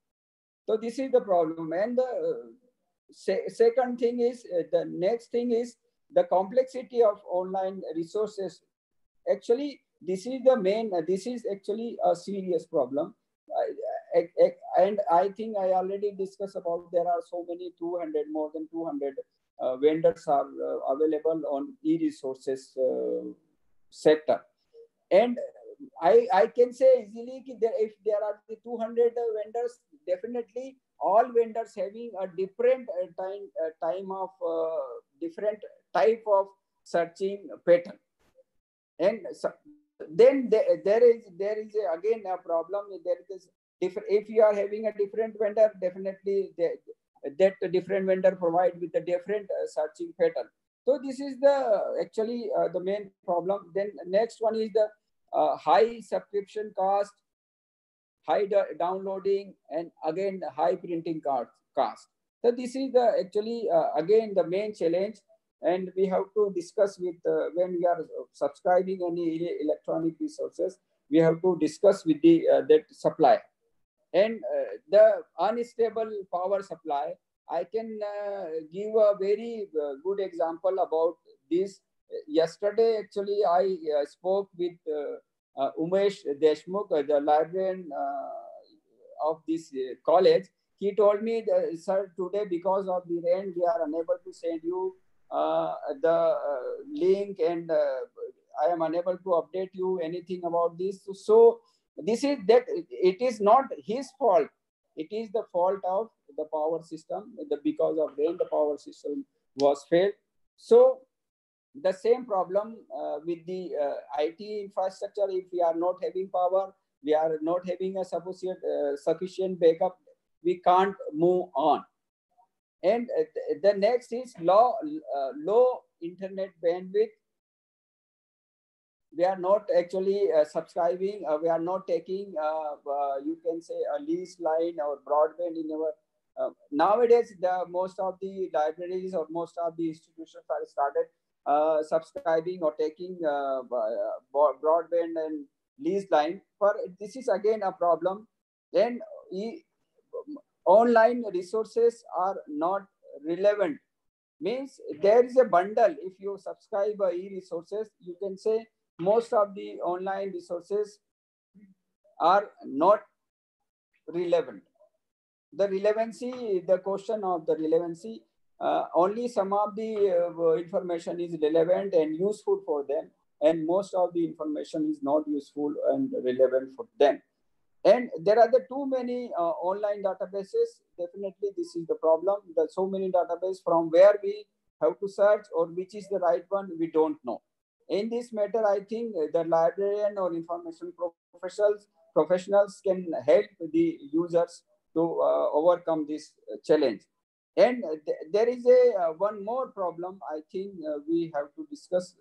Speaker 2: So this is the problem. And the second thing is, the next thing is the complexity of online resources. Actually, this is the main, this is actually a serious problem. And I think I already discussed about, there are so many, more than 200 vendors are available on e-resources sector. And I can say easily that if there are the 200 vendors, definitely all vendors having a different time of different type of searching pattern. And so, then there is again a problem. There is different, if you are having a different vendor, definitely that different vendor provide with a different searching pattern. So this is the actually the main problem. Then next one is the high subscription cost, high downloading, and again high printing cost. So this is the actually again the main challenge. And we have to discuss with when we are subscribing any electronic resources, we have to discuss with the that supplier. And the unstable power supply, I can give a very good example about this. Yesterday, actually, I spoke with Umesh Deshmukh, the librarian of this college. He told me, that, sir, today because of the rain, we are unable to send you the link, and I am unable to update you anything about this. So this is that it is not his fault. It is the fault of the power system. Because of rain, the power system was failed. So the same problem with the IT infrastructure. If we are not having power, we are not having a sufficient backup, we can't move on. And the next is low internet bandwidth. We are not actually subscribing, we are not taking, you can say, a lease line or broadband in our, nowadays, most of the libraries or most of the institutions are started subscribing or taking broadband and lease line. But this is again a problem. Then online resources are not relevant. Means there is a bundle. If you subscribe e-resources, you can say most of the online resources are not relevant. The relevancy, the question of the relevancy, only some of the information is relevant and useful for them, and most of the information is not useful and relevant for them. And there are too many online databases. Definitely, this is the problem. There's so many databases, from where we have to search or which is the right one, we don't know. In this matter, I think the librarian or information professionals can help the users to overcome this challenge. And there is one more problem I think we have to discuss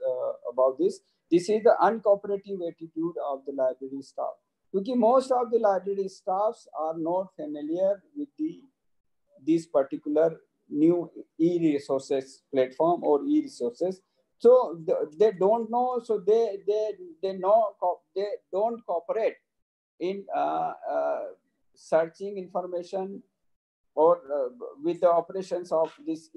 Speaker 2: about this. This is the uncooperative attitude of the library staff. Because most of the library staffs are not familiar with this particular new e-resources platform or e-resources. So they don't know, so they don't cooperate in searching information or with the operations of this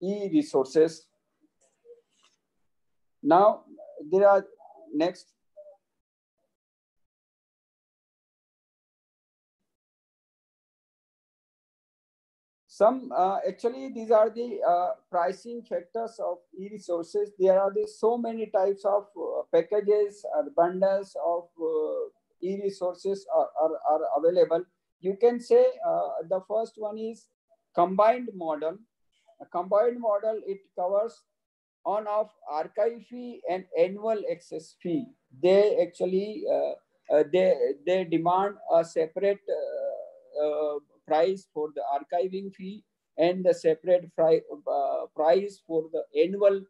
Speaker 2: e-resources. Now there are next. Some actually these are the pricing factors of e-resources. There are so many types of packages or bundles of e-resources are available. You can say the first one is combined model. A combined model, it covers on-off archive fee and annual access fee. They actually they demand a separate price for the archiving fee and the separate price for the annual,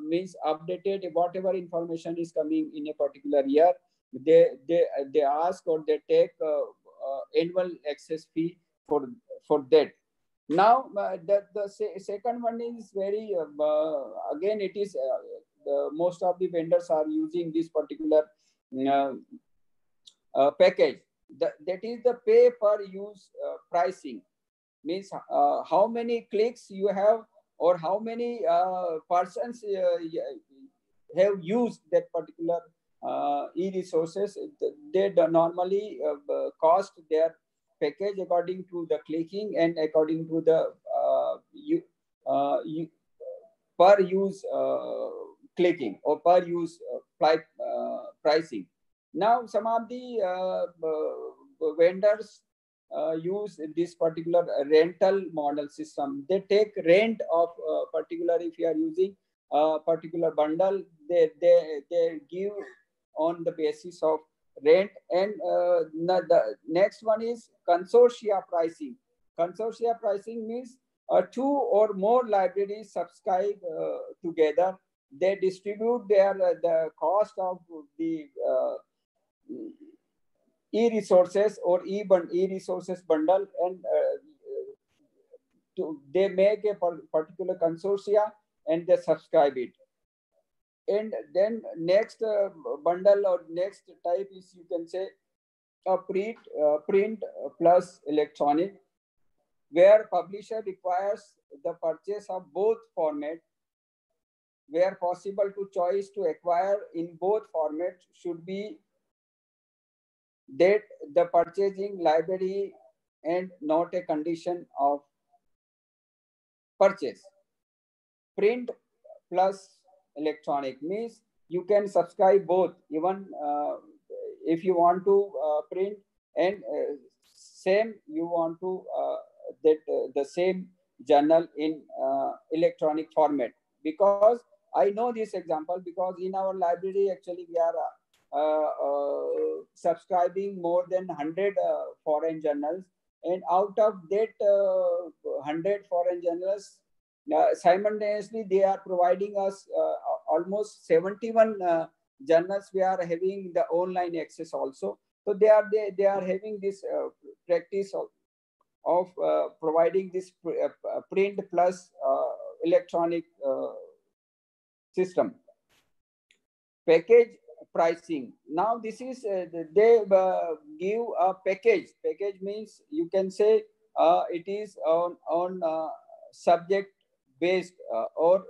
Speaker 2: means updated whatever information is coming in a particular year. They ask or they take annual access fee for that. Now the second one is very again it is most of the vendors are using this particular package. That is the pay per use pricing. Means how many clicks you have or how many persons have used that particular e-resources. They normally cost their package according to the clicking and according to the per use clicking or per use pricing. Now some of the vendors use this particular rental model system. They take rent of particular, if you are using a particular bundle, they give on the basis of rent. And the next one is consortia pricing. Consortia pricing means two or more libraries subscribe together. They distribute their the cost of the e-resources or e-resources bundle, and they make a particular consortia and they subscribe it. And then next bundle or next type is, you can say, a print plus electronic, where publisher requires the purchase of both format. Where possible, to choice to acquire in both formats should be that the purchasing library and not a condition of purchase. Print plus electronic means you can subscribe both, even if you want to print, and same you want to the same journal in electronic format. Because I know this example, because in our library actually we are subscribing more than 100 foreign journals, and out of that 100 foreign journals, simultaneously they are providing us almost 71 journals. We are having the online access also. So they are having this practice of providing this print plus electronic system. Package pricing. Now this is they give a package. Package means you can say it is on subject based or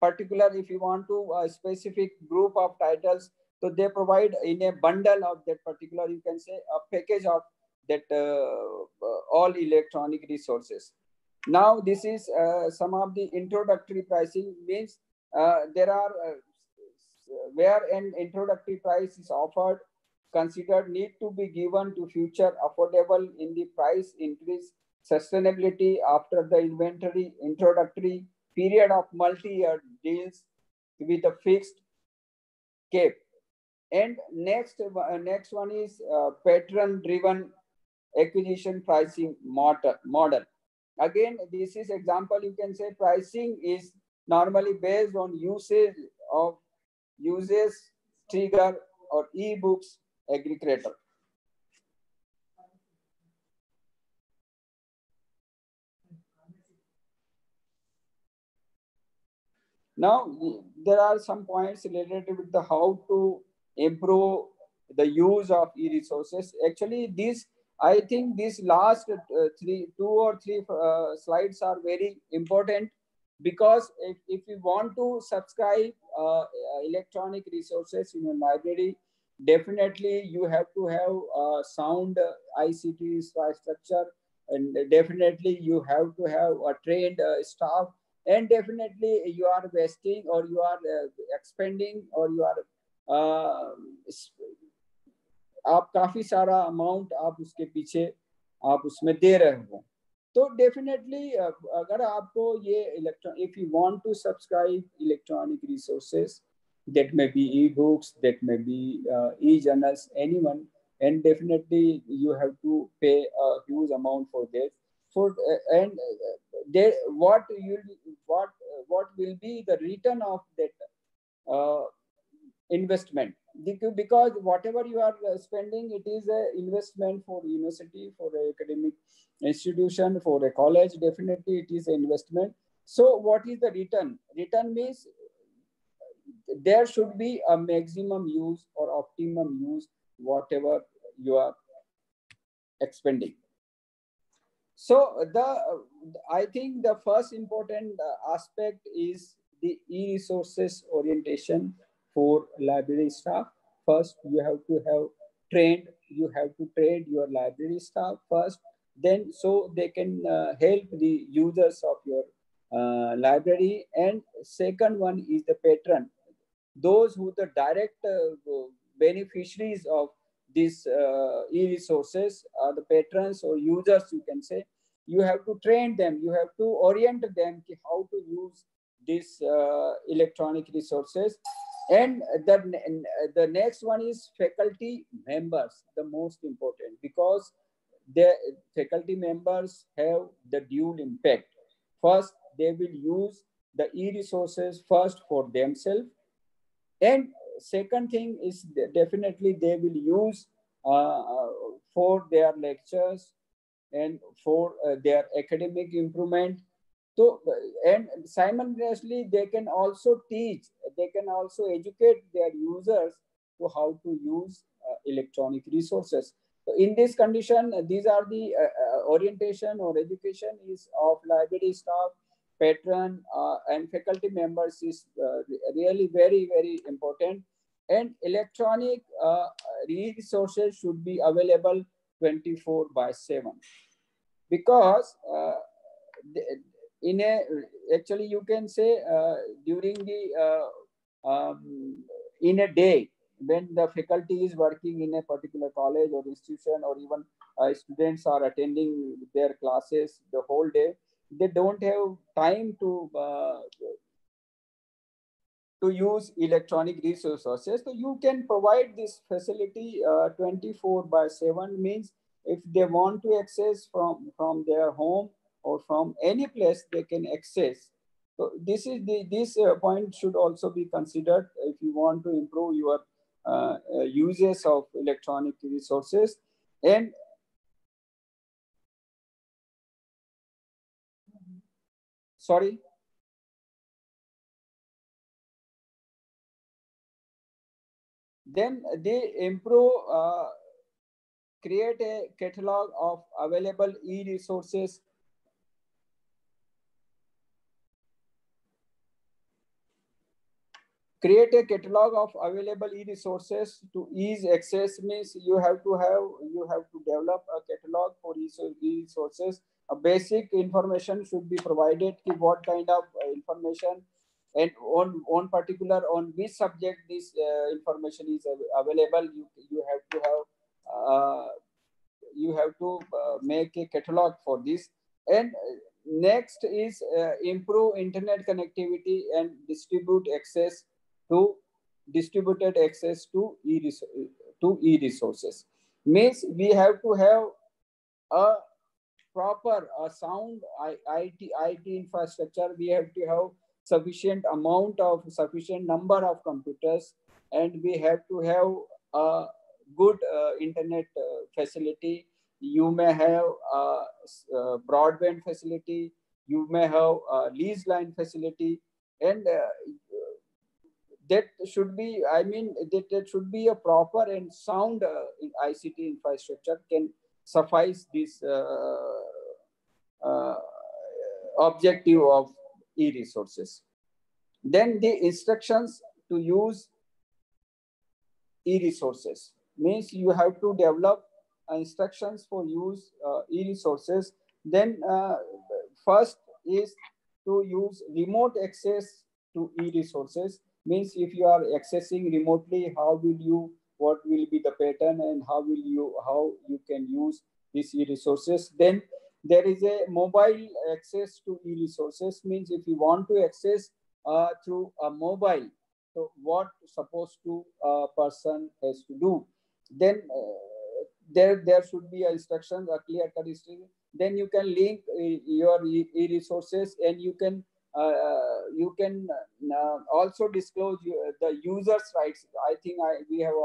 Speaker 2: particular. If you want to a specific group of titles, so they provide in a bundle of that particular, you can say, a package of that all electronic resources. Now this is some of the introductory pricing. Means there are where an introductory price is offered, considered need to be given to future affordable in the price increase sustainability after the introductory period of multi-year deals with a fixed cap. And next one is patron-driven acquisition pricing model. Again, this is example. You can say pricing is normally based on usage of uses trigger or e-books aggregator. Now, there are some points related with the how to improve the use of e-resources. Actually, I think these last two or three slides are very important, because if you want to subscribe electronic resources in a library, definitely you have to have sound ICT infrastructure, and definitely you have to have a trained staff, and definitely you are wasting or you are expending or you are आप काफी सारा amount आप उसके पीछे आप उसमें दे रहे हो. तो डेफिनेटली अगर आपको ये if you want to subscribe electronic resources, that may be e-books, that may be e-journals, anyone, and definitely you have to pay a huge amount for that. And what will be the return of that investment? Because whatever you are spending, it is an investment for university, for an academic institution, for a college. Definitely it is an investment. So what is the return? Return means there should be a maximum use or optimum use whatever you are expending. So I think the first important aspect is the e-resources orientation for library staff. First, you have to train your library staff first, then so they can help the users of your library. And second one is the patron, those who the direct beneficiaries of these e-resources are the patrons or users, you can say. You have to train them, you have to orient them how to use these electronic resources. And the next one is faculty members, the most important, because the faculty members have the dual impact. First, they will use the e-resources first for themselves, and second thing is definitely they will use for their lectures and for their academic improvement. So, and simultaneously, they can also teach, they can also educate their users to how to use electronic resources. So in this condition, these are the orientation or education is of library staff, patron, and faculty members is really very, very important. And electronic resources should be available 24/7, because in a, actually you can say during the in a day, when the faculty is working in a particular college or institution, or even students are attending their classes the whole day, they don't have time to use electronic resources. So you can provide this facility 24/7, means if they want to access from their home or from any place, they can access. So this is this point should also be considered if you want to improve your uses of electronic resources. And sorry. Then they improve, create a catalog of available e-resources. Create a catalog of available e-resources to ease access, means you have to develop a catalog for e-resources. A basic information should be provided, what kind of information, and on particular on which subject this information is available. You have to make a catalog for this. And next is improve internet connectivity and distributed access to e-resources. Means we have to have a proper, sound IT infrastructure. We have to have sufficient number of computers, and we have to have a good internet facility. You may have broadband facility, you may have lease line facility, and that should be, that should be a proper and sound ICT infrastructure can suffice this objective of e-resources. Then the instructions to use e-resources, means you have to develop instructions for use e-resources. Then first is to use remote access to e-resources, means if you are accessing remotely, what will be the pattern, and how you can use these e-resources. Then there is a mobile access to e-resources, means if you want to access through a mobile, so what supposed to a person has to do. Then there should be instructions, a clear cut instruction. Then you can link your e-resources, and you can also disclose the users' rights. I think I have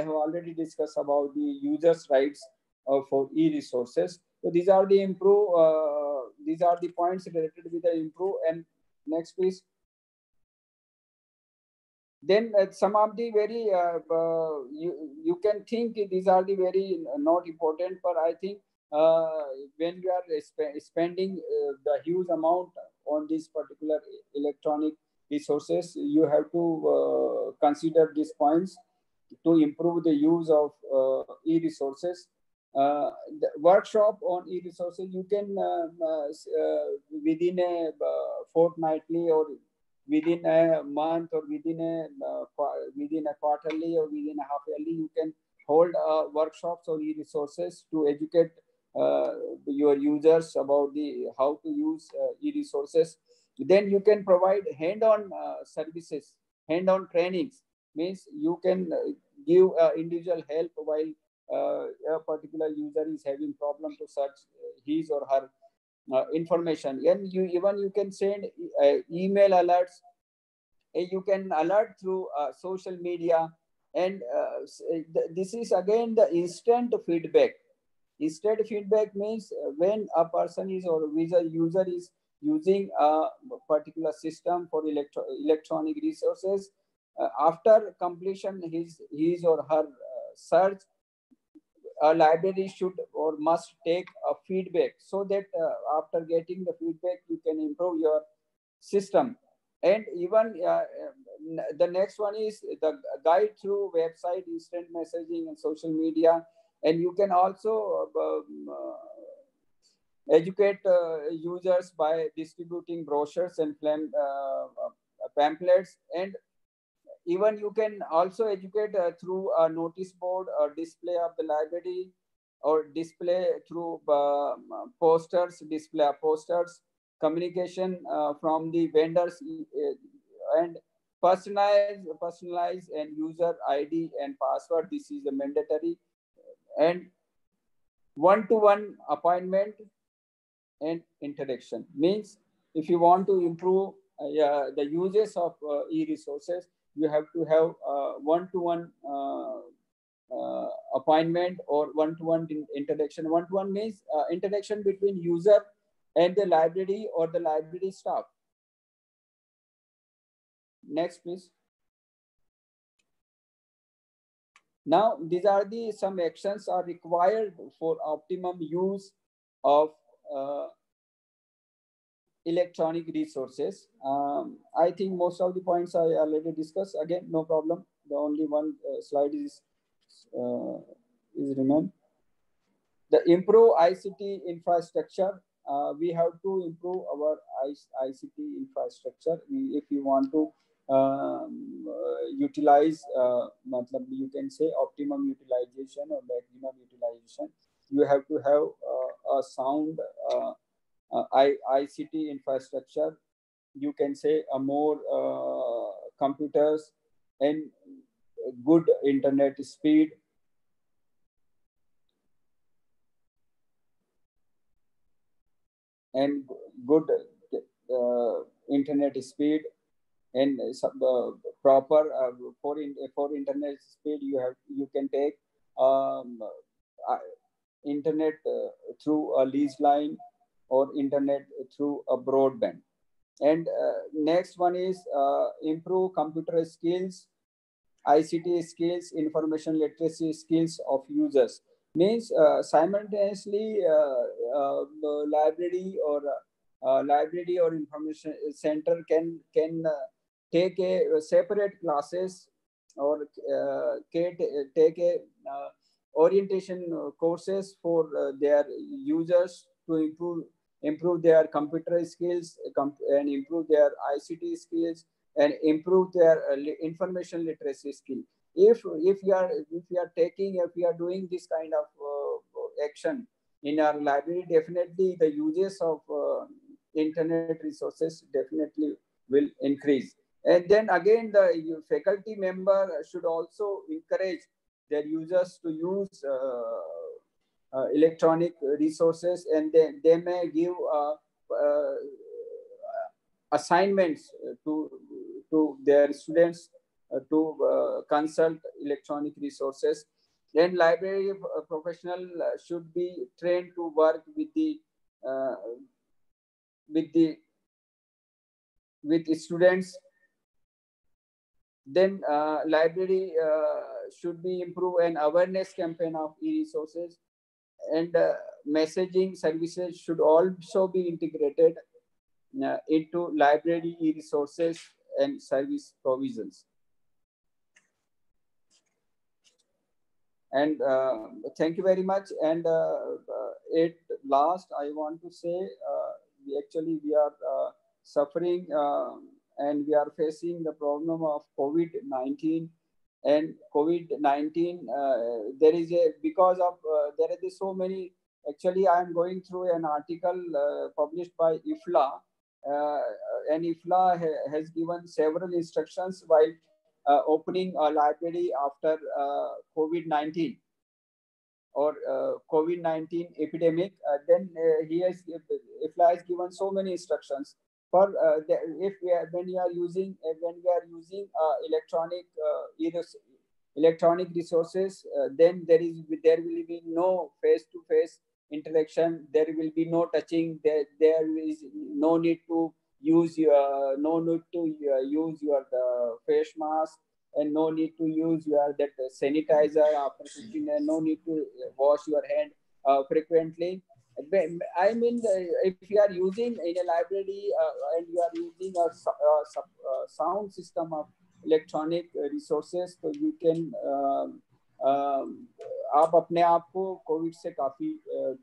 Speaker 2: already discussed about the users' rights for e-resources. So these are the points related with the improve. And next, please. Then some of the very you can think these are the very not important, but I think when you are spending the huge amount on this particular electronic resources, you have to consider these points to improve the use of e-resources. The workshop on e-resources, you can within a fortnightly, or within a month, or within a quarterly, or within a half yearly, you can hold workshops on e-resources to educate your users about how to use e-resources. Then you can provide hand-on services, hand-on trainings, means you can give individual help while a particular user is having problem to search his or her information. And you can send email alerts, you can alert through social media. And this is again the instant feedback. Instant feedback means when a person is, or user is using a particular system for electronic resources. After completion his or her search, a library should or must take a feedback, so that after getting the feedback you can improve your system. And even the next one is the guide through website, instant messaging, and social media. And you can also educate users by distributing brochures and pamphlets. And even you can also educate through a notice board or display of the library, or display through posters, display posters, communication from the vendors, and personalize and user ID and password. This is a mandatory. And one-to-one appointment and interaction means if you want to improve the uses of e-resources, you have to have one-to-one appointment or one-to-one interaction. One-to-one means interaction between user and the library or the library staff. Next, please. Now, these are the some actions are required for optimum use of electronic resources. I think most of the points I already discussed. Again, no problem. The only one slide is remain. The improve ICT infrastructure. We have to improve our ICT infrastructure if you want to utilize, you can say optimum utilization or maximum utilization. You have to have a sound ICT infrastructure. You can say a more computers and good internet speed. And good internet speed and proper for internet speed, you can take internet through a leased line or internet through a broadband. And next one is improve computer skills, ICT skills, information literacy skills of users. Means simultaneously library or information center can take a separate classes or take a orientation courses for their users to improve their computer skills and improve their ICT skills and improve their information literacy skill. If we are doing this kind of action in our library, definitely the uses of internet resources definitely will increase. And then again, the faculty member should also encourage their users to use electronic resources, and they may give assignments to their students to consult electronic resources. Then library professional should be trained to work with students. Then library should be improve an awareness campaign of e-resources, and messaging services should also be integrated into library e-resources and service provisions. And thank you very much. And at last, I want to say, we are suffering and we are facing the problem of COVID-19. And COVID-19, there is so many. Actually, I am going through an article published by IFLA, and IFLA has given several instructions while opening a library after COVID-19 or COVID-19 epidemic. Then IFLA has given so many instructions for when we are using electronic resources, then there will be no face-to-face interaction. There will be no touching. There is no need to use your use your face mask, and no need to use your that sanitizer after 15 minutes. No need to wash your hand frequently. I mean, if you are using in a library and you are using a sound system of electronic resources, so you can आप अपने आप को Covid से काफी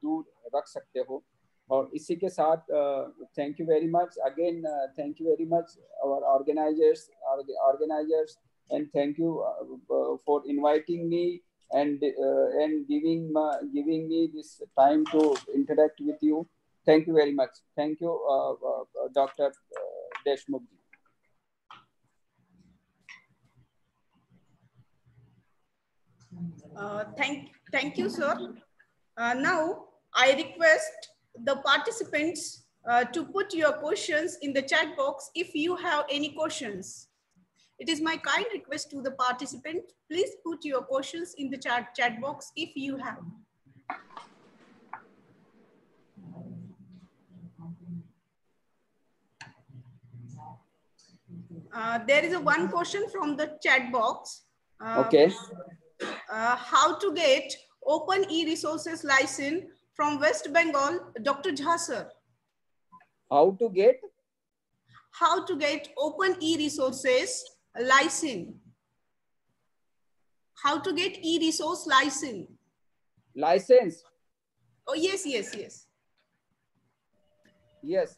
Speaker 2: दूर रख सकते हो. और इसी के साथ thank you very much again. Thank you very much our organizers, and thank you for inviting me and giving me this time to interact with you. Thank you very much. Thank you, Dr. Deshmukh.
Speaker 4: Thank you, sir. Now I request the participants to put your questions in the chat box if you have any questions. It is my kind request to the participant. Please put your questions in the chat box if you have. There is one question from the chat box.
Speaker 2: Okay.
Speaker 4: How to get Open E-resources license from West Bengal, Dr. Jha, sir.
Speaker 2: How to get?
Speaker 4: How to get Open E-resources license. How to get E-resource license.
Speaker 2: License?
Speaker 4: Oh, yes, yes, yes.
Speaker 2: Yes.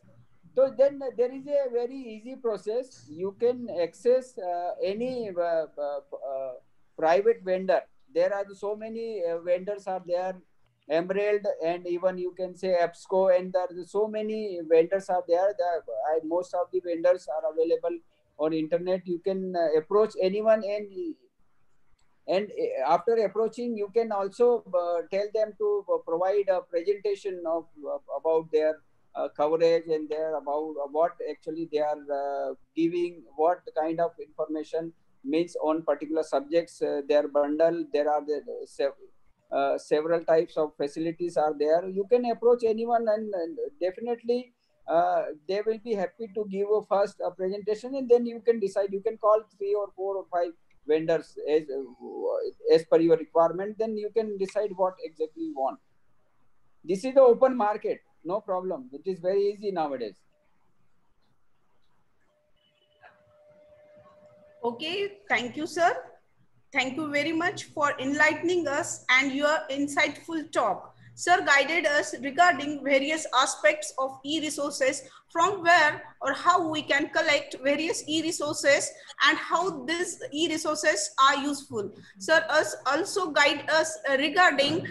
Speaker 2: So then there is a very easy process. You can access any private vendor. There are so many vendors are there, Emerald, and even you can say EBSCO, and there are so many vendors are there. Most of the vendors are available on internet. You can approach anyone, and after approaching, you can also tell them to provide a presentation of about their coverage and their about what actually they are giving, what kind of information means on particular subjects. Their bundle, there are several types of facilities are there. You can approach anyone, and definitely they will be happy to give a first presentation, and then you can decide. You can call 3 or 4 or 5 vendors as per your requirement. Then you can decide what exactly you want. This is the open market, no problem. It is very easy nowadays.
Speaker 4: Okay, thank you, sir. Thank you very much for enlightening us and your insightful talk. Sir guided us regarding various aspects of e-resources, from where or how we can collect various e-resources and how these e-resources are useful. Sir also guide us regarding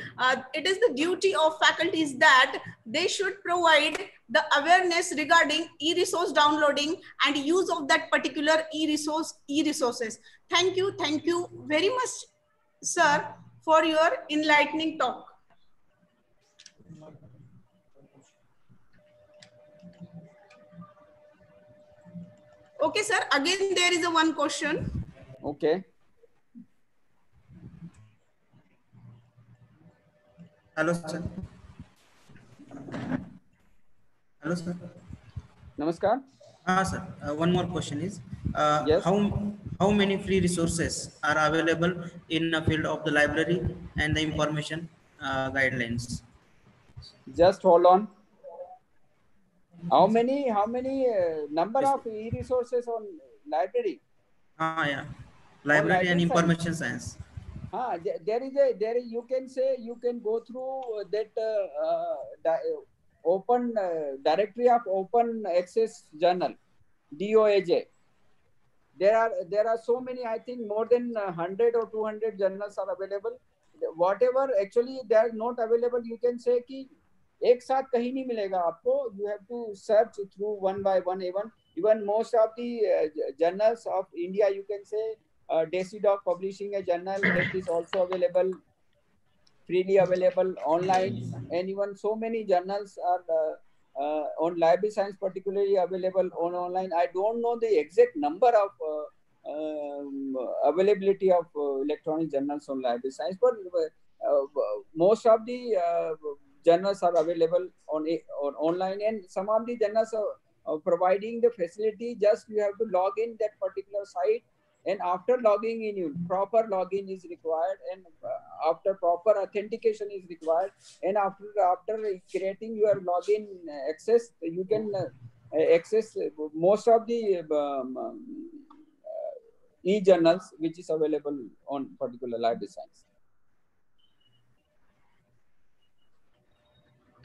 Speaker 4: it is the duty of faculties that they should provide the awareness regarding e-resource downloading and use of that particular e-resources. Thank you very much, sir, for your enlightening talk. Okay, sir. Again, there is one question.
Speaker 2: Okay.
Speaker 7: Hello, sir. Hello, sir.
Speaker 2: Namaskar.
Speaker 7: Sir. One more question is,
Speaker 2: yes.
Speaker 7: How many free resources are available in the field of the library and the information guidelines?
Speaker 2: Just hold on. How many number of e-resources on library?
Speaker 7: Yeah, library and information science.
Speaker 2: There is you can say, you can go through that open directory of open access journal, DOAJ. There are so many, I think more than 100 or 200 journals are available. Whatever actually they are not available, you can say कि एक साथ कहीं नहीं मिलेगा आपको. You have to search through one by one. Even most of the journals of India, you can say Deulgaon publishing a journal that is also available, freely available online, and even so many journals are on library science particularly available on online. I don't know the exact number of availability of electronic journals on library science, but most of the journals are available on online, and some of the journals are providing the facility. Just you have to log in that particular site, and after logging in, proper login is required, and after proper authentication is required, and after creating your login access, you can access most of the e-journals which is available on particular library science.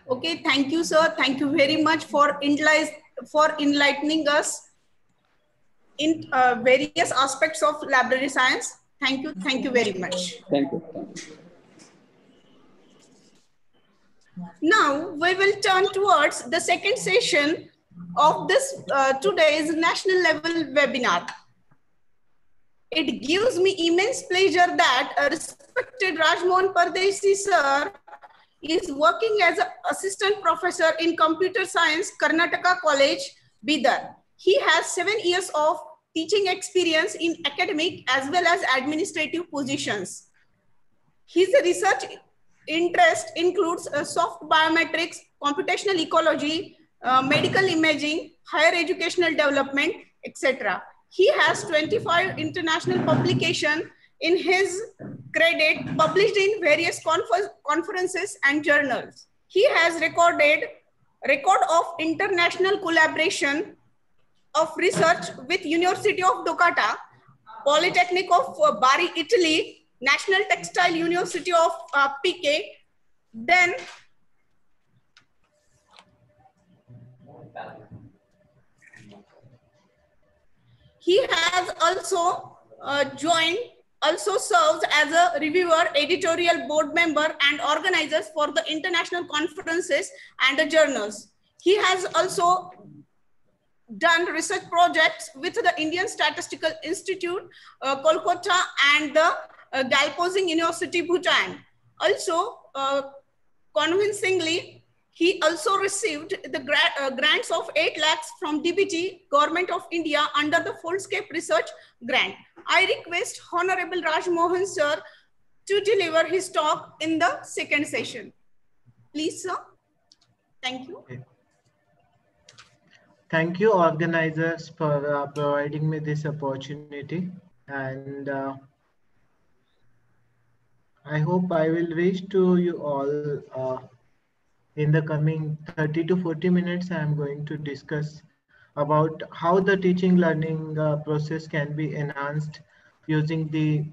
Speaker 4: Okay, thank you, sir. Thank you very much for enlightening us in various aspects of library science. Thank you. Thank you very much.
Speaker 2: Thank you. Thank you.
Speaker 4: Now we will turn towards the second session of this today's national level webinar. It gives me immense pleasure that a respected Rajmohan Pardesi sir is working as an assistant professor in computer science, Karnataka College, Bidar. He has 7 years of teaching experience in academic as well as administrative positions. His research interest includes soft biometrics, computational ecology, medical imaging, higher educational development, etc. He has 25 international publications in his credit, published in various conferences and journals. He has record of international collaboration of research with University of Dhaka, Polytechnic of Bari, Italy, National Textile University of Pique. Then he has also also serves as a reviewer, editorial board member, and organizers for the international conferences and the journals. He has also done research projects with the Indian Statistical Institute, Kolkata, and the Galposing University, Bhutan. Also, convincingly, he also received the grants of 8 lakhs from DBT, Government of India, under the Foldscape Research Grant. I request Honorable Rajmohan sir to deliver his talk in the second session. Please, sir. Thank you.
Speaker 5: Okay. Thank you, organizers, for providing me this opportunity. And I hope I will reach to you all in the coming 30 to 40 minutes. I am going to discuss about how the teaching learning process can be enhanced using the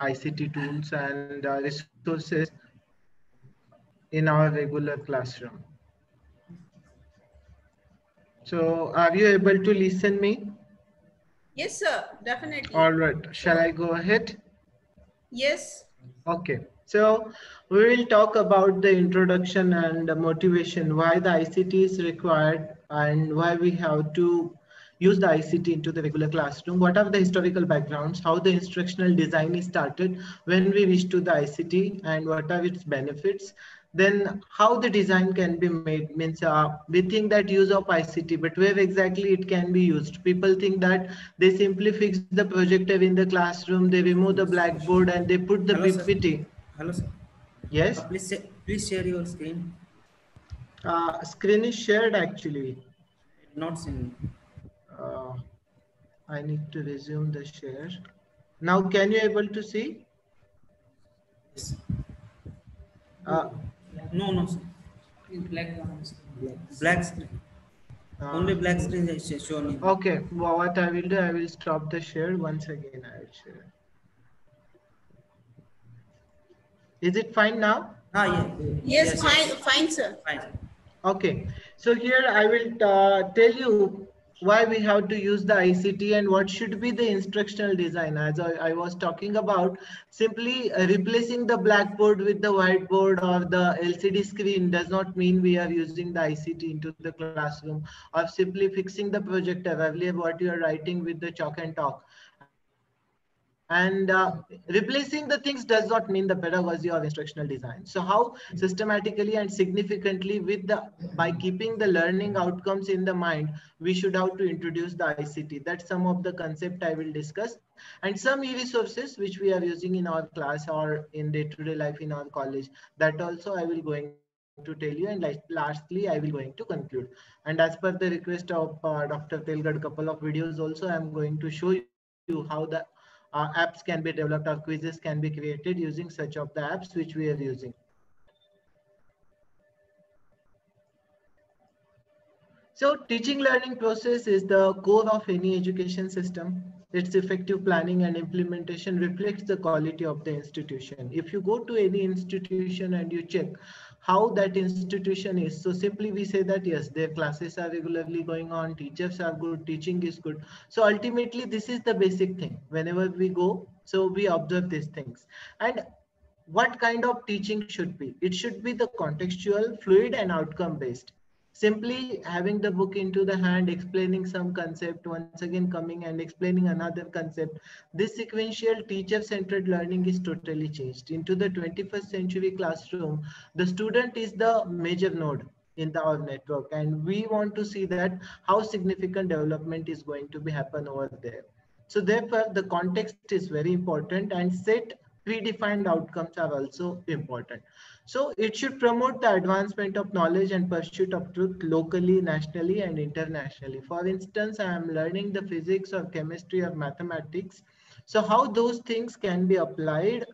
Speaker 5: ICT tools and resources in our regular classroom. So are you able to listen me?
Speaker 4: Yes, sir, definitely.
Speaker 5: All right, shall I go ahead?
Speaker 4: Yes.
Speaker 5: Okay, so we will talk about the introduction and the motivation, why the ICT is required and why we have to use the ICT into the regular classroom. What are the historical backgrounds, how the instructional design is started when we reach to the ICT, and what are its benefits. Then how the design can be made, means we think that use of ICT, but where exactly it can be used. People think that they simply fix the projector in the classroom, they remove the blackboard and they put the PPT.
Speaker 7: Hello, sir.
Speaker 5: Yes?
Speaker 7: Please share your screen.
Speaker 5: Screen is shared actually.
Speaker 7: Not seen.
Speaker 5: I need to resume the share. Now can you able to see?
Speaker 7: Yes. No, sir. Black screen. Only black screen is shown.
Speaker 5: Okay, well, what I will do, I will stop the share. Once again, I will share. Is it fine now?
Speaker 4: Yeah. Yes, fine, sir.
Speaker 7: Fine.
Speaker 5: Okay, so here I will tell you why we have to use the ICT and what should be the instructional design. As I was talking about, simply replacing the blackboard with the whiteboard or the LCD screen does not mean we are using the ICT into the classroom, or simply fixing the projector. Earlier what you are writing with the chalk and talk, and simply And replacing the things does not mean the pedagogy or instructional design. So how systematically and significantly by keeping the learning outcomes in the mind, we should have to introduce the ICT. That's some of the concept I will discuss, and some e-resources which we are using in our class or in day-to-day life in our college. That also I will going to tell you, and lastly I will going to conclude. And as per the request of Dr. Telgad, couple of videos also I am going to show you how the apps can be developed or quizzes can be created using such of the apps which we are using. So teaching learning process is the core of any education system. Its effective planning and implementation reflects the quality of the institution. If you go to any institution and you check how that institution is, so simply we say that yes, their classes are regularly going on, teachers are good, teaching is good. So ultimately this is the basic thing. Whenever we go, so we observe these things. And what kind of teaching should be? It should be the contextual, fluid and outcome based. Simply having the book into the hand, explaining some concept, once again coming and explaining another concept. This sequential teacher-centered learning is totally changed. Into the 21st century classroom, the student is the major node in our network, and we want to see that how significant development is going to be happen over there. So therefore, the context is very important, and set predefined outcomes are also important. So it should promote the advancement of knowledge and pursuit of truth locally, nationally, and internationally. For instance, I am learning the physics or chemistry or mathematics. So how those things can be applied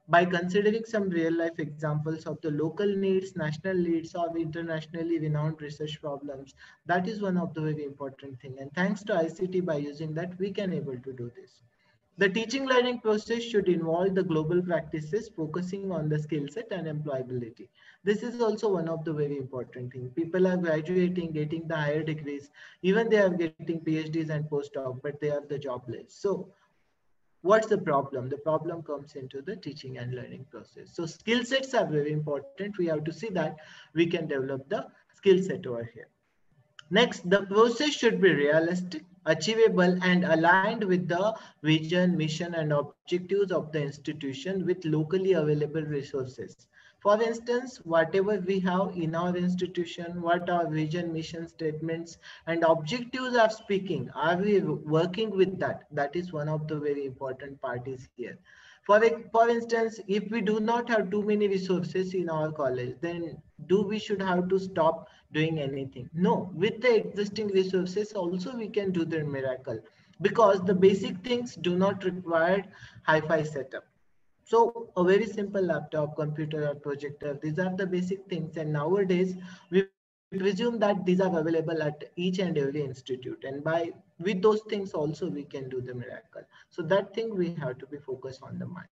Speaker 5: by considering some real life examples of the local needs, national needs, or internationally renowned research problems. That is one of the very important thing. And thanks to ICT, by using that, we can able to do this. The teaching learning process should involve the global practices focusing on the skill set and employability. This is also one of the very important things. People are graduating, getting the higher degrees, even they are getting PhDs and postdoc, but they are the jobless. So what's the problem? The problem comes into the teaching and learning process. So skill sets are very important. We have to see that we can develop the skill set over here. Next, the process should be realistic, achievable, and aligned with the vision, mission, and objectives of the institution with locally available resources. For instance, whatever we have in our institution, what our vision, mission statements, and objectives are speaking, are we working with that? That is one of the very important parties here. For instance, if we do not have too many resources in our college, then do we should have to stop doing anything? No, with the existing resources also we can do the miracle, because the basic things do not require hi-fi setup. So a very simple laptop, computer or projector, these are the basic things. And nowadays we presume that these are available at each and every institute. And with those things also we can do the miracle. So that thing we have to be focused on the mind.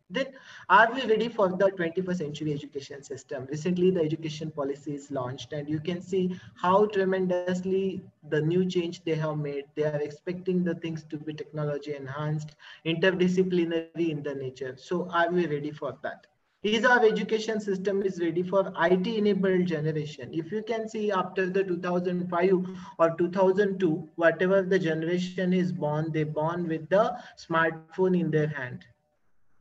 Speaker 5: Then, are we ready for the 21st century education system? Recently, the education policy is launched, and you can see how tremendously the new change they have made. They are expecting the things to be technology enhanced, interdisciplinary in the nature. So, are we ready for that? Is our education system is ready for IT enabled generation? If you can see after the 2005 or 2002, whatever the generation is born, they born with the smartphone in their hand,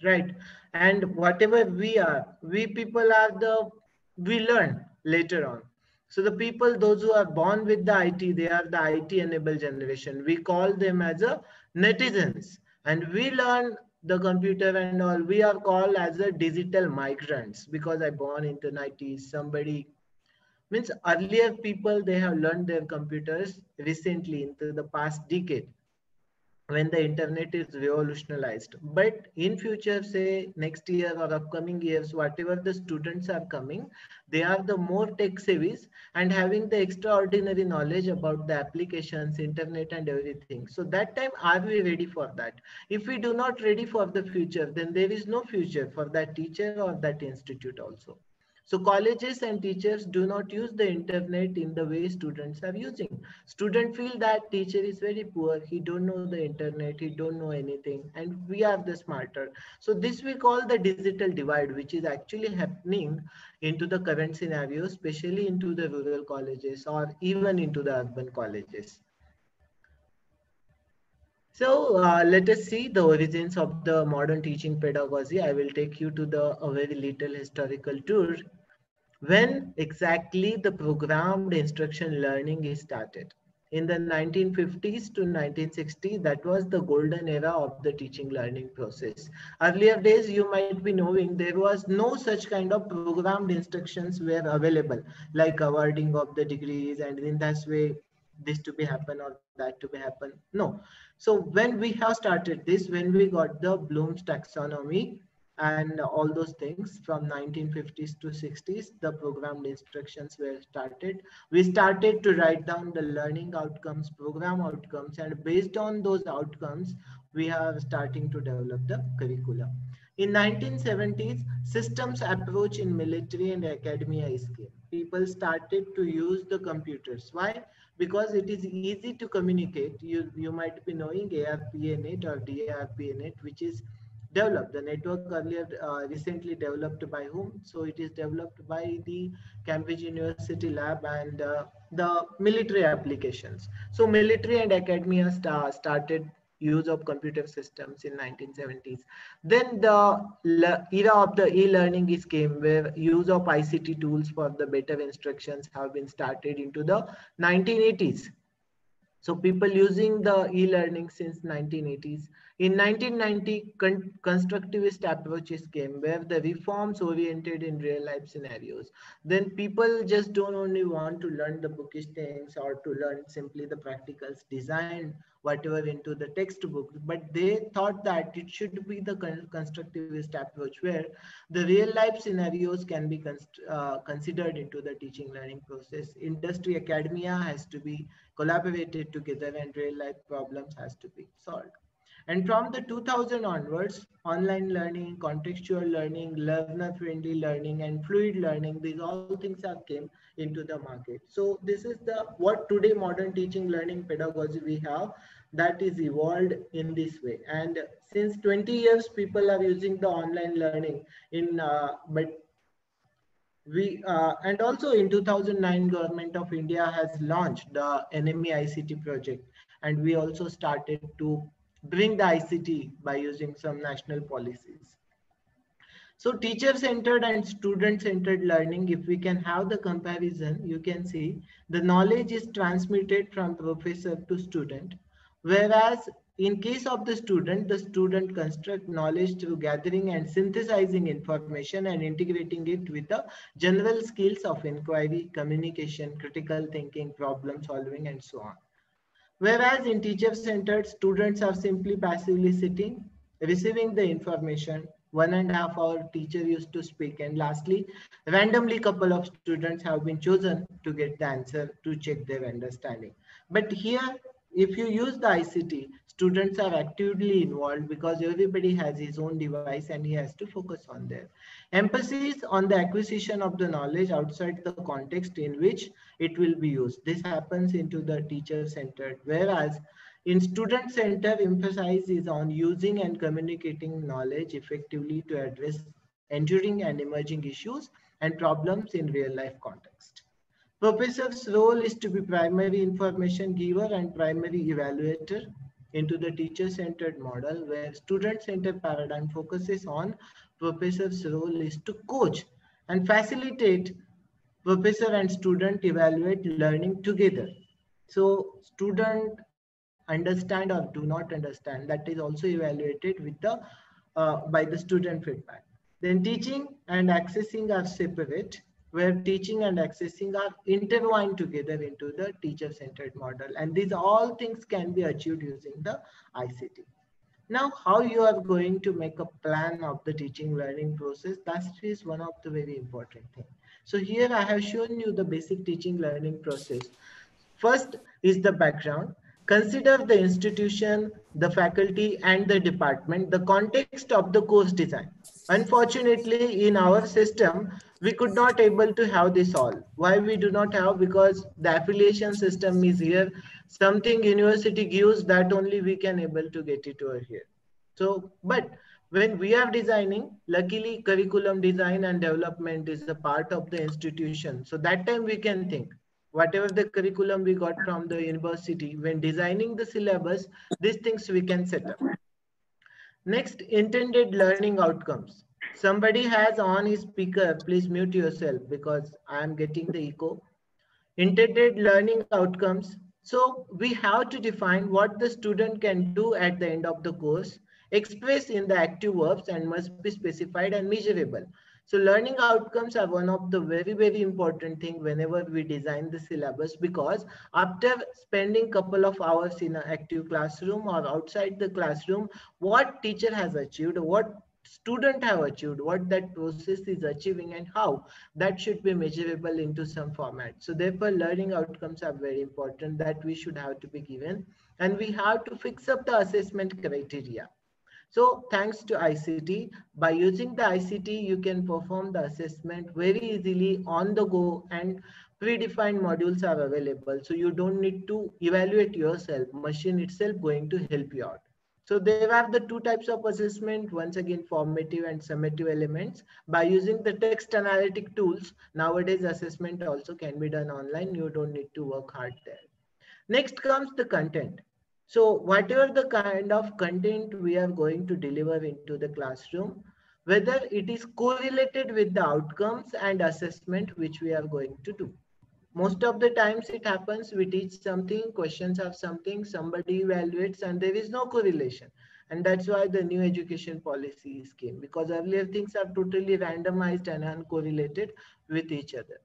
Speaker 5: right? And whatever we people are we learn later on. So the people, those who are born with the IT, they are the IT enabled generation. We call them as a netizens, and we learn the computer and all. We are called as a digital migrants, because I born in the 90s. Somebody means earlier people, they have learned their computers recently into the past decade, when the internet is revolutionized. But in future, say next year or upcoming years, whatever the students are coming, they are the more tech savvy and having the extraordinary knowledge about the applications, internet and everything. So that time, are we ready for that? If we do not ready for the future, then there is no future for that teacher or that institute also. So colleges and teachers do not use the internet in the way students are using. Student feel that teacher is very poor. He don't know the internet. He don't know anything. And we are the smarter. So this we call the digital divide, which is actually happening into the current scenario, especially into the rural colleges or even into the urban colleges. So let us see the origins of the modern teaching pedagogy. I will take you to a very little historical tour. When exactly the programmed instruction learning is started? In the 1950s to 1960s, that was the golden era of the teaching learning process. Earlier days, you might be knowing there was no such kind of programmed instructions were available, like awarding of the degrees and in that way, this to be happen or that to be happen. No. So when we have started this, when we got the Bloom's taxonomy, and all those things from 1950s to 60s, the programmed instructions were started. We started to write down the learning outcomes, program outcomes, and based on those outcomes, we are starting to develop the curriculum. In 1970s, systems approach in military and academia is came. People started to use the computers. Why? Because it is easy to communicate. You might be knowing ARPANET or DARPANET, which is developed. The network earlier recently developed by whom? So it is developed by the Cambridge University lab and the military applications. So military and academia started use of computer systems in 1970s. Then the era of the e-learning is came, where use of ICT tools for the better instructions have been started into the 1980s. So people using the e-learning since 1980s. In 1990, constructivist approaches came, where the reforms oriented in real life scenarios. Then people just don't only want to learn the bookish things or to learn simply the practicals designed whatever into the textbook, but they thought that it should be the constructivist approach, where the real life scenarios can be considered into the teaching learning process. Industry academia has to be collaborated together and real life problems has to be solved. And from the 2000 onwards, online learning, contextual learning, learner-friendly learning, and fluid learning, these all things have came into the market. So this is the what today modern teaching learning pedagogy we have that is evolved in this way. And since 20 years, people are using the online learning in, but and also in 2009, Government of India has launched the NME ICT project, and we also started to bring the ICT by using some national policies. So teacher-centered and student-centered learning, if we can have the comparison, you can see the knowledge is transmitted from professor to student, whereas in case of the student construct knowledge through gathering and synthesizing information and integrating it with the general skills of inquiry, communication, critical thinking, problem solving, and so on. Whereas in teacher-centered, students are simply passively sitting, receiving the information. 1.5 hour teacher used to speak, and lastly, randomly couple of students have been chosen to get the answer to check their understanding. But here, if you use the ICT, students are actively involved because everybody has his own device and he has to focus on there. Emphasis on the acquisition of the knowledge outside the context in which it will be used. This happens into the teacher-centered, whereas in student-centered, emphasis is on using and communicating knowledge effectively to address enduring and emerging issues and problems in real-life context. Professor's role is to be primary information giver and primary evaluator into the teacher-centered model, where student-centered paradigm focuses on professor's role is to coach and facilitate professor and student evaluate learning together. So student understand or do not understand, that is also evaluated with the by the student feedback. Then teaching and accessing are separate, where teaching and accessing are intertwined together into the teacher-centered model. And these all things can be achieved using the ICT. Now, how you are going to make a plan of the teaching learning process, that is one of the very important things. So here I have shown you the basic teaching learning process. First is the background. Consider the institution, the faculty, and the department, the context of the course design. Unfortunately, in our system, we could not able to have this all. Why we do not have? Because the affiliation system is here. Something university gives, that only we can able to get it over here. So, but when we are designing, luckily curriculum design and development is a part of the institution. So that time we can think, whatever the curriculum we got from the university, when designing the syllabus, these things we can set up. Next, intended learning outcomes. Somebody has on his speaker, please mute yourself because I am getting the echo. Intended learning outcomes. So we have to define what the student can do at the end of the course, expressed in the active verbs and must be specified and measurable. So learning outcomes are one of the very, very important thing whenever we design the syllabus, because after spending couple of hours in an active classroom or outside the classroom, what teacher has achieved, what student have achieved, what that process is achieving and how, that should be measurable into some format. So therefore learning outcomes are very important that we should have to be given, and we have to fix up the assessment criteria. So thanks to ICT, by using the ICT, you can perform the assessment very easily on the go, and predefined modules are available. So you don't need to evaluate yourself, machine itself going to help you out. So there are the two types of assessment, once again, formative and summative elements. By using the text analytic tools, nowadays assessment also can be done online. You don't need to work hard there. Next comes the content. So whatever the kind of content we are going to deliver into the classroom, whether it is correlated with the outcomes and assessment which we are going to do. Most of the times it happens, we teach something, questions of something, somebody evaluates and there is no correlation. And that's why the new education policies came, because earlier things are totally randomized and uncorrelated with each other.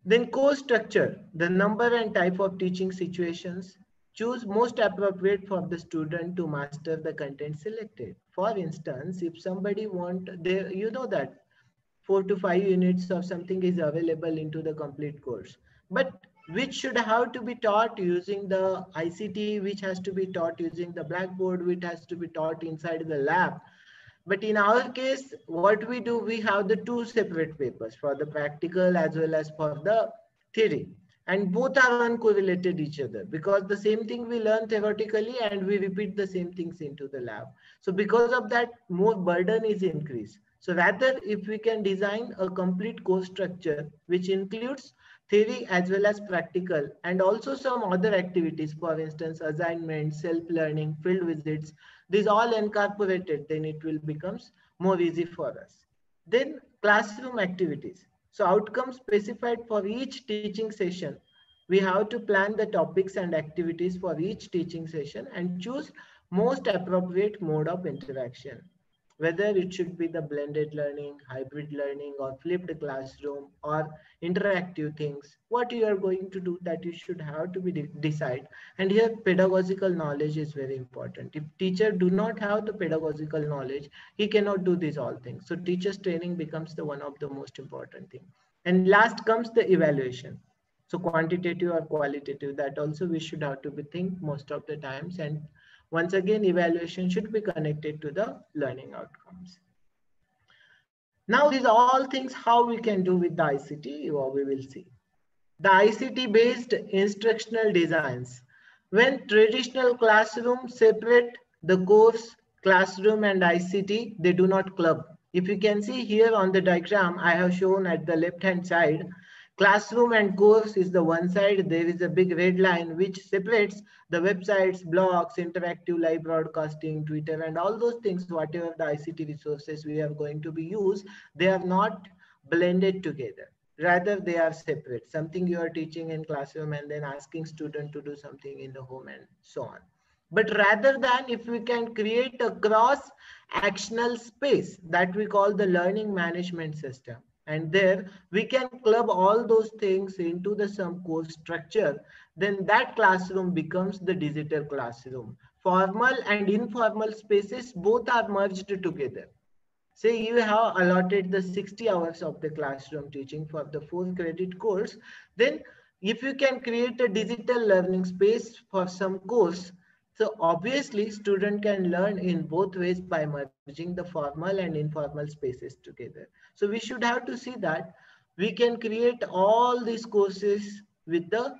Speaker 5: Then course structure, the number and type of teaching situations. Choose most appropriate for the student to master the content selected. For instance, if somebody you know that 4 to 5 units of something is available into the complete course, but which should have to be taught using the ICT, which has to be taught using the blackboard, which has to be taught inside the lab. But in our case, what we do, we have the two separate papers for the practical as well as for the theory. And both are uncorrelated each other, because the same thing we learn theoretically and we repeat the same things into the lab. So because of that, more burden is increased. So rather, if we can design a complete course structure, which includes theory as well as practical, and also some other activities, for instance, assignments, self-learning, field visits, these all incorporated, then it will become more easy for us. Then classroom activities. So outcomes specified for each teaching session. We have to plan the topics and activities for each teaching session and choose most appropriate mode of interaction. Whether it should be the blended learning, hybrid learning, or flipped classroom, or interactive things, what you are going to do, that you should have to be decide. And here pedagogical knowledge is very important. If teacher do not have the pedagogical knowledge, he cannot do these all things. So teachers training becomes the one of the most important thing. And last comes the evaluation. So quantitative or qualitative, that also we should have to be think most of the times. And once again, evaluation should be connected to the learning outcomes. Now, these are all things how we can do with the ICT, or we will see. The ICT-based instructional designs. When traditional classrooms separate the course, classroom and ICT, they do not club. If you can see here on the diagram, I have shown at the left-hand side, classroom and course is the one side. There is a big red line which separates the websites, blogs, interactive live broadcasting, Twitter, and all those things, whatever the ICT resources we are going to be used, they are not blended together. Rather, they are separate. Something you are teaching in classroom and then asking student to do something in the home and so on. But rather than, if we can create a cross-actional space that we call the learning management system, and there we can club all those things into the some course structure, then that classroom becomes the digital classroom. Formal and informal spaces both are merged together. Say you have allotted the 60 hours of the classroom teaching for the 4 credit course, then if you can create a digital learning space for some course, so obviously student can learn in both ways by merging the formal and informal spaces together. So we should have to see that we can create all these courses with the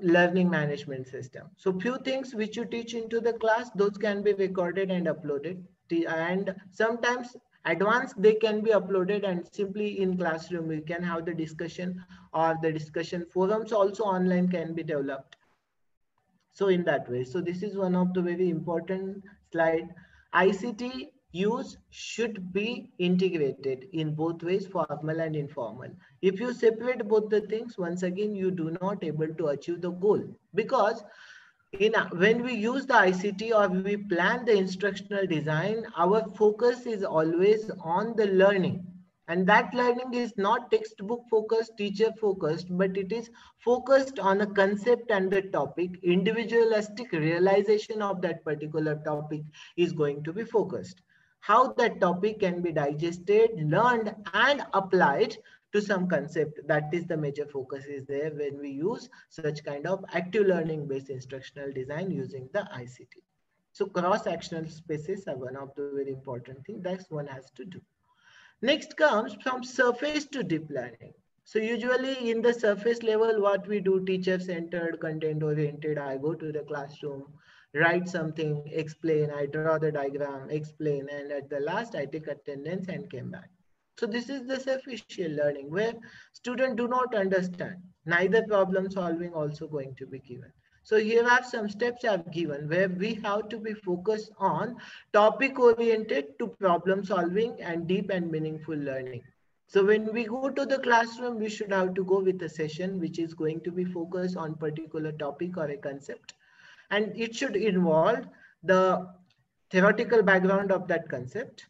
Speaker 5: learning management system. So few things which you teach into the class, those can be recorded and uploaded. And sometimes Advanced, they can be uploaded, and simply in classroom we can have the discussion, or the discussion forums also online can be developed. So in that way, so this is one of the very important slide. ICT use should be integrated in both ways, formal and informal. If you separate both the things, once again you do not able to achieve the goal, because when we use the ICT or we plan the instructional design, our focus is always on the learning. And that learning is not textbook focused, teacher focused, but it is focused on a concept and the topic. Individualistic realization of that particular topic is going to be focused. How that topic can be digested, learned, and applied to some concept. That is the major focus is there when we use such kind of active learning based instructional design using the ICT. So cross-actional spaces are one of the very important things that one has to do. Next comes from surface to deep learning. So usually in the surface level, what we do, teacher centered, content oriented, I go to the classroom, write something, explain, I draw the diagram, explain, and at the last I take attendance and came back. So this is the superficial learning where students do not understand. Neither problem solving also going to be given. So here are some steps I've given where we have to be focused on topic oriented to problem solving and deep and meaningful learning. So when we go to the classroom, we should have to go with a session which is going to be focused on particular topic or a concept. And it should involve the theoretical background of that concept,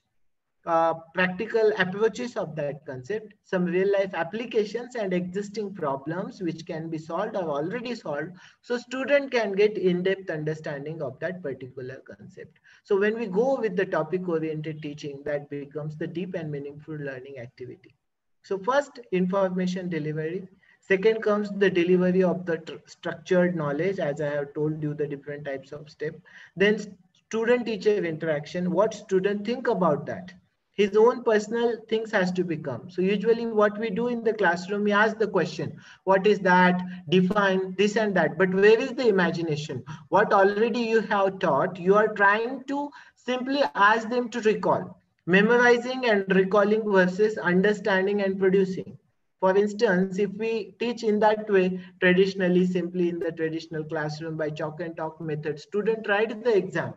Speaker 5: practical approaches of that concept, some real life applications and existing problems which can be solved or already solved, so student can get in-depth understanding of that particular concept. So when we go with the topic oriented teaching, that becomes the deep and meaningful learning activity. So first, information delivery. Second comes the delivery of the structured knowledge, as I have told you the different types of steps. Then student teacher interaction, what student think about that. His own personal things has to become. So usually what we do in the classroom, we ask the question, what is that? Define this and that. But where is the imagination? What already you have taught, you are trying to simply ask them to recall. Memorizing and recalling versus understanding and producing. For instance, if we teach in that way, traditionally, simply in the traditional classroom by chalk and talk method, student write the exam.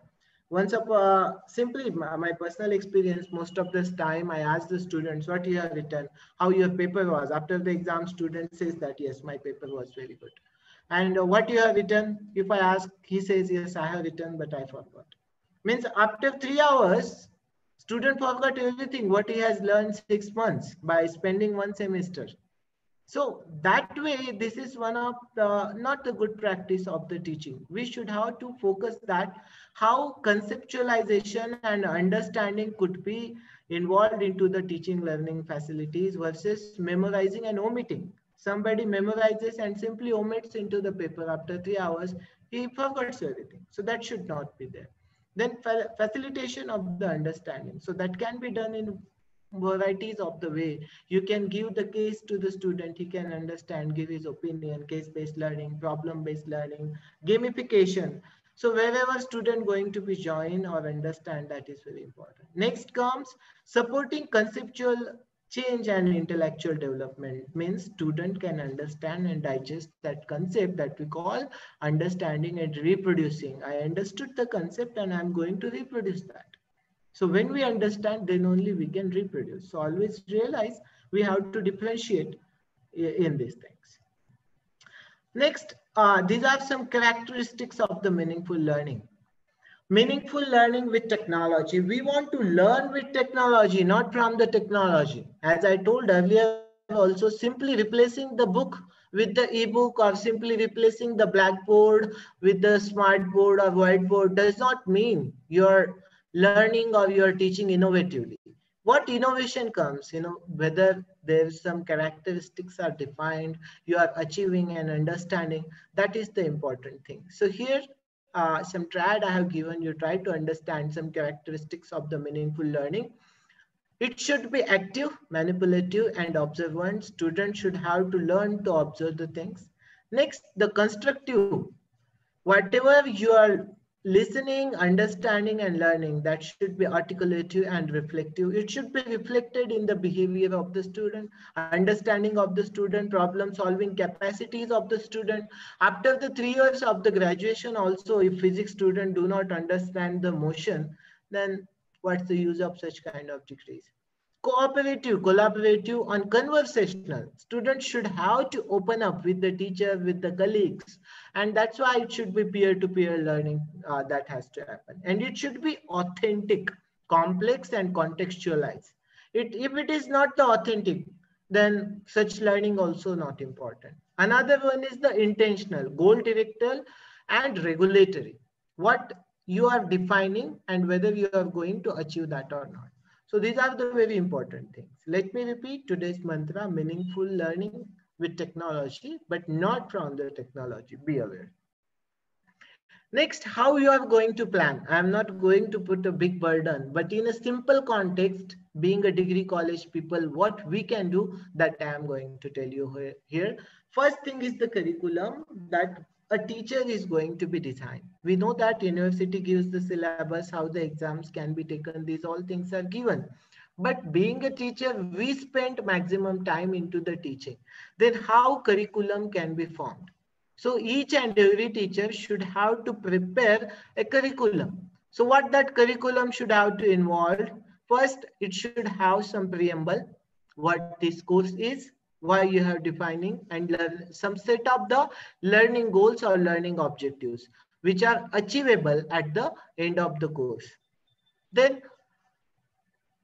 Speaker 5: Once simply my personal experience, most of this time I ask the students what you have written, how your paper was. After the exam, student says that yes, my paper was very good. And what you have written, if I ask, he says yes, I have written, but I forgot. Means after 3 hours, student forgot everything what he has learned 6 months by spending one semester. So that way, this is one of the not the good practice of the teaching. We should have to focus that how conceptualization and understanding could be involved into the teaching learning facilities versus memorizing and omitting. Somebody memorizes and simply omits into the paper after 3 hours, he forgets everything. So that should not be there. Then facilitation of the understanding. So that can be done in varieties of the way. You can give the case to the student, he can understand, give his opinion, case-based learning, problem-based learning, gamification. So wherever student going to be join or understand, that is very important. Next comes supporting conceptual change and intellectual development. Means student can understand and digest that concept that we call understanding and reproducing. I understood the concept and I'm going to reproduce that. So when we understand, then only we can reproduce. So always realize we have to differentiate in these things. Next, these are some characteristics of the meaningful learning. Meaningful learning with technology. We want to learn with technology, not from the technology. As I told earlier, also simply replacing the book with the ebook or simply replacing the blackboard with the smart board or whiteboard does not mean you're learning or you're teaching innovatively. What innovation comes, whether there's some characteristics are defined, you are achieving and understanding, that is the important thing. So here, some triad I have given, you try to understand some characteristics of the meaningful learning. It should be active, manipulative, and observant. Students should have to learn to observe the things. Next, the constructive. Whatever you are listening, understanding, and learning, that should be articulative and reflective. It should be reflected in the behavior of the student, understanding of the student, problem solving capacities of the student. After the 3 years of the graduation also, if physics student do not understand the motion, then what's the use of such kind of degrees? Cooperative, collaborative, and conversational. Students should have to open up with the teacher, with the colleagues, and that's why it should be peer-to-peer learning that has to happen. And it should be authentic, complex, and contextualized. If it is not the authentic, then such learning also not important. Another one is the intentional, goal-directed, and regulatory. What you are defining and whether you are going to achieve that or not. So these are the very important things. Let me repeat today's mantra: meaningful learning with technology, but not from the technology. Be aware. Next, how you are going to plan. I am not going to put a big burden, but in a simple context, being a degree college people, what we can do, that I am going to tell you here. First thing is the curriculum that a teacher is going to be designed. We know that university gives the syllabus, how the exams can be taken. These all things are given. But being a teacher, we spend maximum time into the teaching. Then how curriculum can be formed? So each and every teacher should have to prepare a curriculum. So what that curriculum should have to involve? First, it should have some preamble, what this course is, why you have defining, and learn some set of the learning goals or learning objectives, which are achievable at the end of the course. Then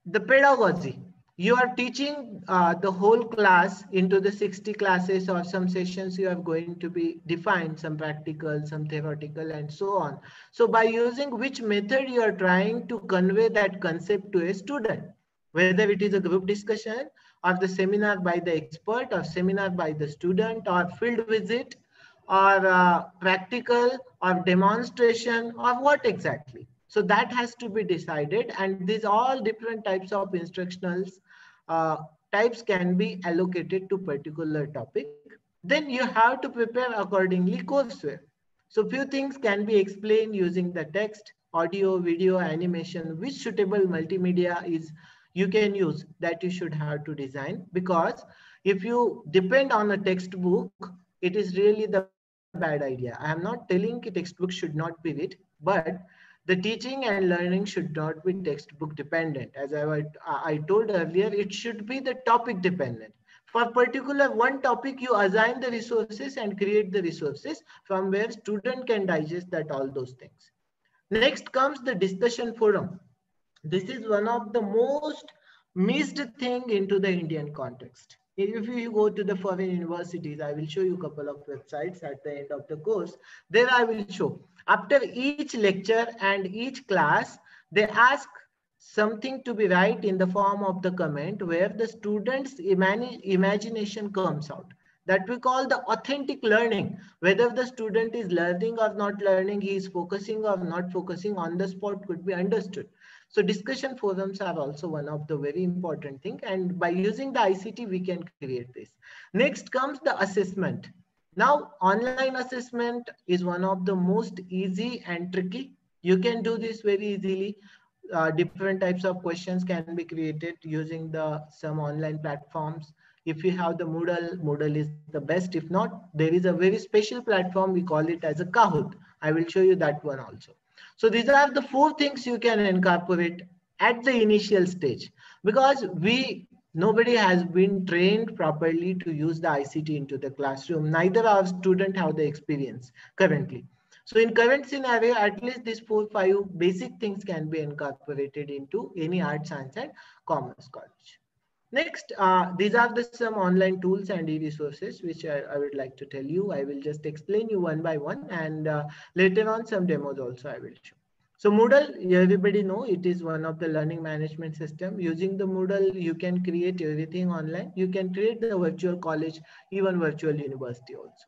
Speaker 5: the pedagogy. You are teaching the whole class into the 60 classes or some sessions. You are going to be defined some practical, some theoretical, and so on. So by using which method you are trying to convey that concept to a student, whether it is a group discussion or the seminar by the expert or seminar by the student or field visit or practical or demonstration or what exactly. So that has to be decided, and these all different types of instructionals types can be allocated to particular topic. Then you have to prepare accordingly courseware. So few things can be explained using the text, audio, video, animation, which suitable multimedia is you can use, that you should have to design, because if you depend on a textbook, it is really the bad idea. I am not telling textbook should not be read, but the teaching and learning should not be textbook dependent. As I told earlier, it should be the topic dependent. For particular one topic, you assign the resources and create the resources from where student can digest that all those things. Next comes the discussion forum. This is one of the most missed thing into the Indian context. If you go to the foreign universities, I will show you a couple of websites at the end of the course. There I will show. After each lecture and each class, they ask something to be right in the form of the comment where the student's imagination comes out. That we call the authentic learning. Whether the student is learning or not learning, he is focusing or not focusing on the spot could be understood. So discussion forums are also one of the very important thing, and by using the ICT, we can create this. Next comes the assessment. Now, online assessment is one of the most easy and tricky. You can do this very easily. Different types of questions can be created using some online platforms. If you have the Moodle is the best. If not, there is a very special platform. We call it as a Kahoot. I will show you that one also. So these are the 4 things you can incorporate at the initial stage, because nobody has been trained properly to use the ICT into the classroom. Neither our student have the experience currently. So in current scenario, at least these 4-5 basic things can be incorporated into any art, science, and commerce college. Next, these are some online tools and e-resources, which I would like to tell you. I will just explain you one by one, and later on some demos also I will show. So Moodle, everybody know, it is one of the learning management system. Using the Moodle, you can create everything online. You can create the virtual college, even virtual university also.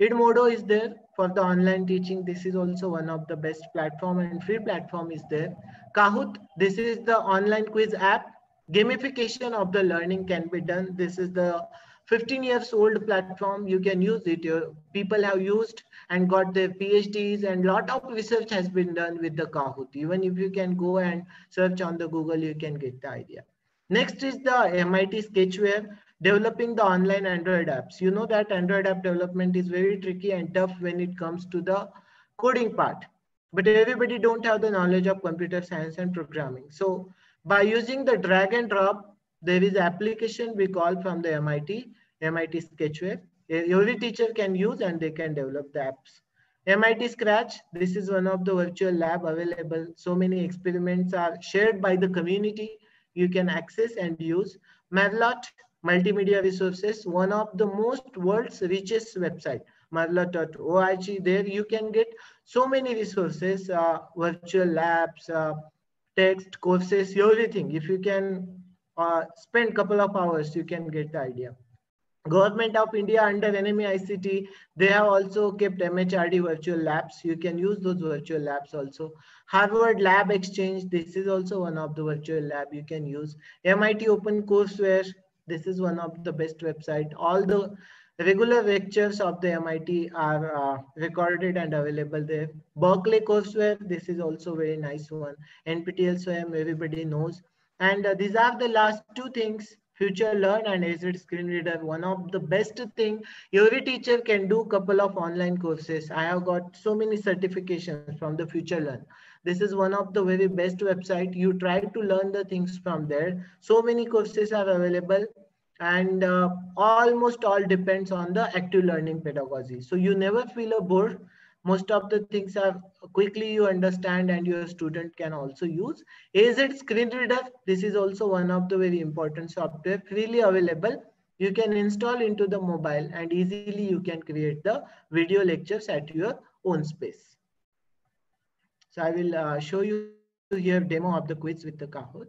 Speaker 5: Edmodo is there for the online teaching. This is also one of the best platform, and free platform is there. Kahoot, this is the online quiz app. Gamification of the learning can be done. This is the 15 years old platform. You can use it. People have used and got their PhDs, and lot of research has been done with the Kahoot. Even if you can go and search on the Google, you can get the idea. Next is the MIT Sketchware, developing the online Android apps. You know that Android app development is very tricky and tough when it comes to the coding part. But everybody don't have the knowledge of computer science and programming. So by using the drag and drop, there is application we call from the MIT Sketchware. Every teacher can use and they can develop the apps. MIT Scratch, this is one of the virtual lab available. So many experiments are shared by the community. You can access and use. Marlot, multimedia resources, one of the most world's richest website, marlot.org. There you can get so many resources, virtual labs, text, courses, everything. If you can spend a couple of hours, you can get the idea. Government of India under NME ICT, they have also kept MHRD virtual labs. You can use those virtual labs also. Harvard Lab Exchange, this is also one of the virtual lab you can use. MIT Open Courseware, this is one of the best website. All the regular lectures of the MIT are recorded and available there. Berkeley Courseware, this is also very nice one. NPTEL SWAYAM, everybody knows. And these are the last two things. Future Learn and AZ Screen Reader, one of the best thing. Every teacher can do couple of online courses. I have got so many certifications from the Future Learn. This is one of the very best website. You try to learn the things from there. So many courses are available, and almost all depends on the active learning pedagogy. So you never feel a bore. Most of the things are quickly you understand and your student can also use. AZ Screen Reader, this is also one of the very important software, freely available. You can install into the mobile and easily you can create the video lectures at your own space. So I will show you here demo of the quiz with the Kahoot.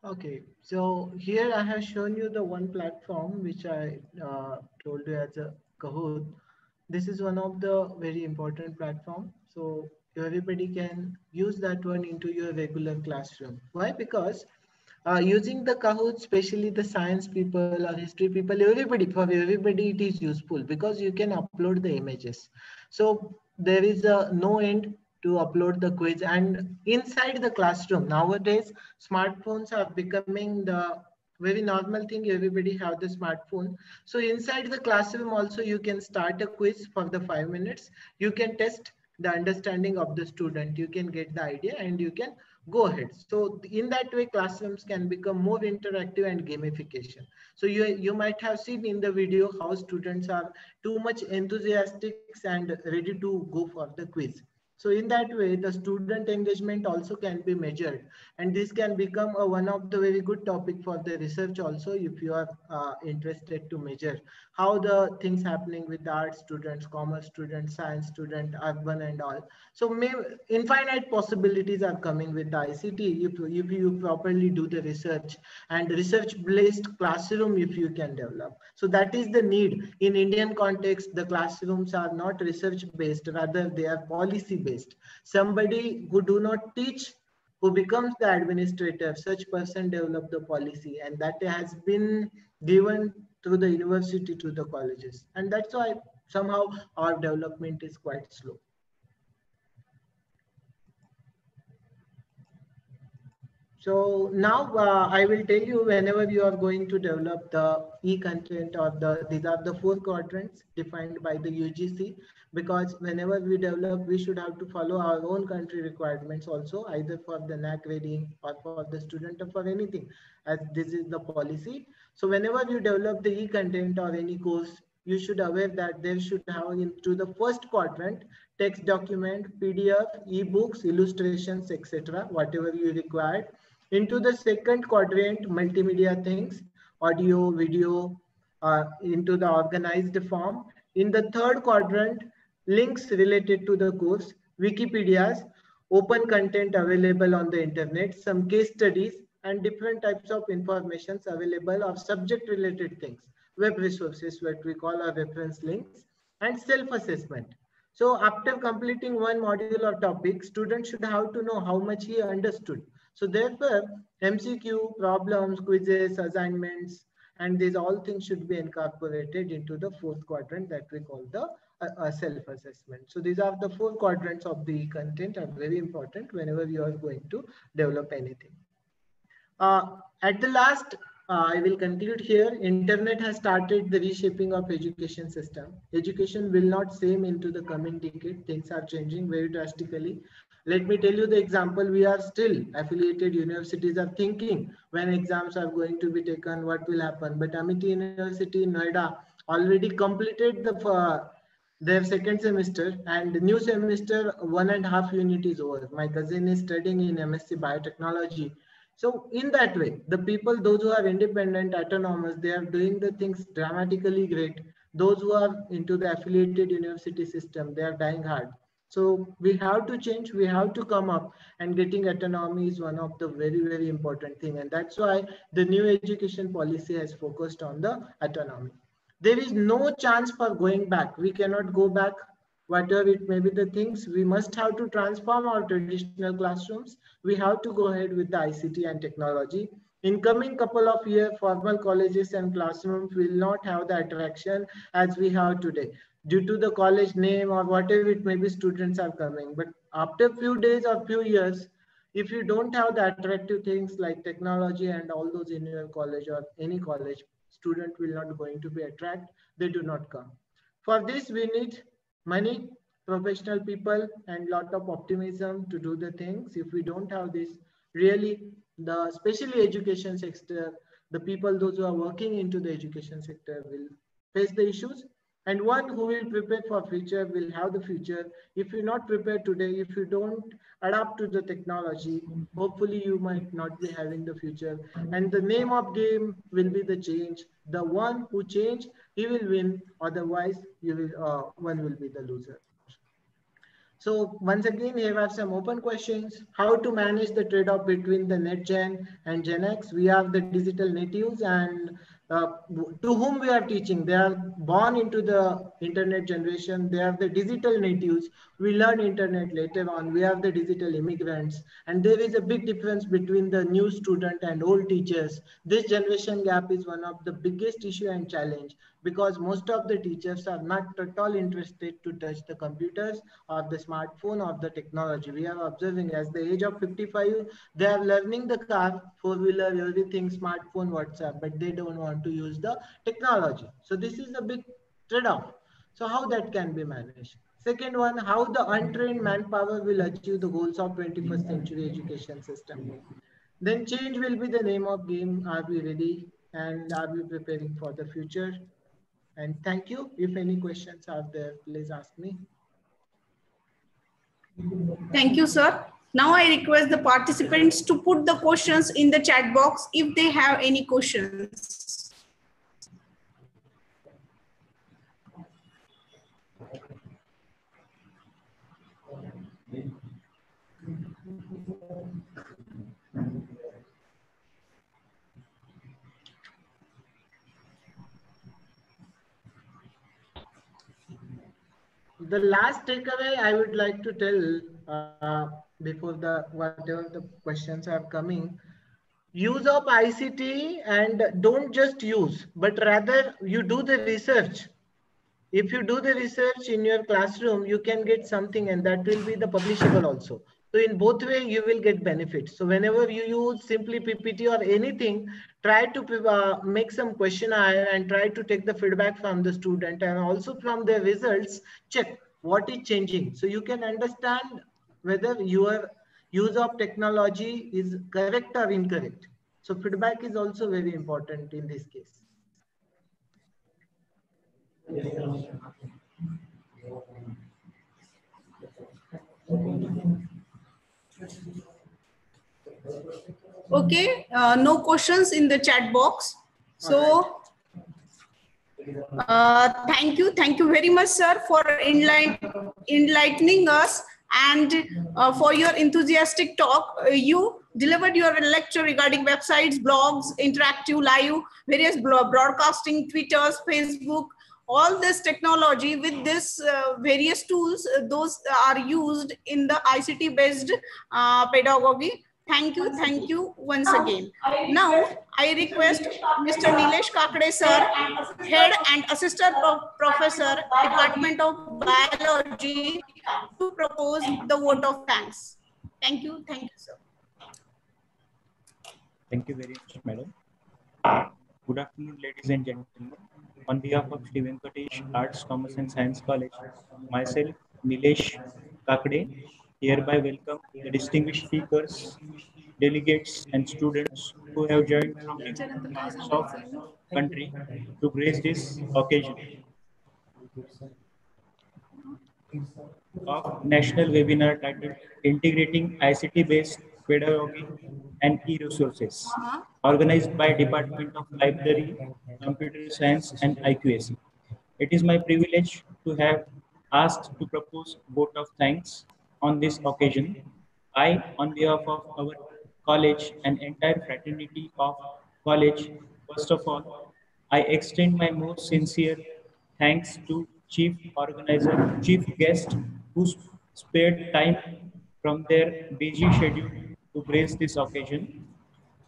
Speaker 5: Okay, so here I have shown you the one platform which I told you as a Kahoot. This is one of the very important platform. So everybody can use that one into your regular classroom. Why? Because using the Kahoot, especially the science people or history people, for everybody it is useful because you can upload the images. So there is a no end to upload the quiz, and inside the classroom nowadays smartphones are becoming the very normal thing. Everybody have the smartphone. So inside the classroom also you can start a quiz for the 5 minutes. You can test the understanding of the student. You can get the idea and you can go ahead. So in that way, classrooms can become more interactive and gamification. So you might have seen in the video how students are too much enthusiastic and ready to go for the quiz. So in that way, the student engagement also can be measured, and this can become one of the very good topic for the research also, if you are interested to measure how the things happening with the art students, commerce students, science student, urban and all. So infinite possibilities are coming with the ICT if you properly do the research, and research-based classroom if you can develop. So that is the need. In Indian context, the classrooms are not research-based, rather they are policy-based. Somebody who do not teach, who becomes the administrator, such person develop the policy, and that has been given through the university to the colleges. And that's why somehow our development is quite slow. So now I will tell you, whenever you are going to develop the e-content, or these are the 4 quadrants defined by the UGC, because whenever we develop, we should have to follow our own country requirements also, either for the NAC rating or for the student or for anything, as this is the policy. So whenever you develop the e-content or any course, you should aware that there should have into the first quadrant text document, PDF, ebooks, illustrations, etc., whatever you require. Into the second quadrant, multimedia things, audio, video, into the organized form. In the third quadrant, links related to the course, Wikipedias, open content available on the internet, some case studies, and different types of informations available of subject related things, web resources, what we call our reference links, and self-assessment. So after completing one module or topic, students should have to know how much he understood. So therefore, MCQ, problems, quizzes, assignments, and these all things should be incorporated into the 4th quadrant that we call the self-assessment. So these are the 4 quadrants of the content, are very important whenever you are going to develop anything. At the last, I will conclude here. Internet has started the reshaping of education system. Education will not same into the coming decade. Things are changing very drastically. Let me tell you the example. We are still affiliated universities are thinking when exams are going to be taken, what will happen. But Amity University in Noida already completed their second semester, and the new semester 1.5 unit is over. My cousin is studying in MSc Biotechnology. So in that way, the people, those who are independent, autonomous, they are doing the things dramatically great. Those who are into the affiliated university system, they are dying hard. So we have to change, we have to come up, and getting autonomy is one of the very, very important thing. And that's why the new education policy has focused on the autonomy. There is no chance for going back. We cannot go back. Whatever it may be the things, we must have to transform our traditional classrooms. We have to go ahead with the ICT and technology. In coming couple of years, formal colleges and classrooms will not have the attraction as we have today. Due to the college name or whatever it may be, students are coming. But after few days or few years, if you don't have the attractive things like technology and all those in your college or any college, student will not going to be attracted. They do not come. For this, we need money, professional people, and lot of optimism to do the things. If we don't have this, really, the especially education sector, the people, those who are working into the education sector will face the issues. And one who will prepare for future will have the future. If you're not prepared today, if you don't adapt to the technology, hopefully you might not be having the future. And the name of game will be the change. The one who change, he will win. Otherwise, you will one will be the loser. So once again, here are some open questions. How to manage the trade-off between the Net Gen and Gen X? We have the digital natives, and to whom we are teaching. They are born into the internet generation. They are the digital natives. We learn internet later on. We have the digital immigrants. And there is a big difference between the new student and old teachers. This generation gap is one of the biggest issue and challenge, because most of the teachers are not at all interested to touch the computers or the smartphone or the technology. We are observing as the age of 55, they are learning the car, four-wheeler, everything, smartphone, WhatsApp, but they don't want to use the technology. So this is a big trade-off. So how that can be managed? Second one, how the untrained manpower will achieve the goals of 21st century education system. Then change will be the name of game. Are we ready? And are we preparing for the future? And thank you. If any questions are there, please ask me.
Speaker 4: Thank you, sir. Now I request the participants to put the questions in the chat box if they have any questions.
Speaker 5: The last takeaway I would like to tell before the whatever the questions are coming, use of ICT, and don't just use, but rather you do the research. If you do the research in your classroom, you can get something, and that will be the publishable also. So in both way, you will get benefits. So whenever you use simply PPT or anything, try to make some questionnaire and try to take the feedback from the student, and also from their results, check what is changing. So you can understand whether your use of technology is correct or incorrect. So feedback is also very important in this case.
Speaker 4: Okay, no questions in the chat box. So thank you very much, sir, for enlightening us, and for your enthusiastic talk. You delivered your lecture regarding websites, blogs, interactive live, various broadcasting, Twitters, Facebook, all this technology with this various tools, those are used in the ICT based pedagogy. Thank you once again. Now, I request Mr. Nilesh Kakade, sir, Head and Assistant Professor, Department of Biology, to propose the vote of thanks. Thank you, sir.
Speaker 8: Thank you very much, madam. Good afternoon, ladies and gentlemen. On behalf of Shri Vyankatesh Arts, Commerce and Science College, myself, Nilesh Kakade, hereby welcome the distinguished speakers, delegates, and students who have joined from different parts of country to grace this occasion of national webinar titled Integrating ICT-based Pedagogy and E-resources, organized by Department of Library, Computer Science and IQAC. It is my privilege to have asked to propose vote of thanks on this occasion. I, on behalf of our college and entire fraternity of college, first of all, I extend my most sincere thanks to chief organizer, chief guest who spared time from their busy schedule to grace this occasion.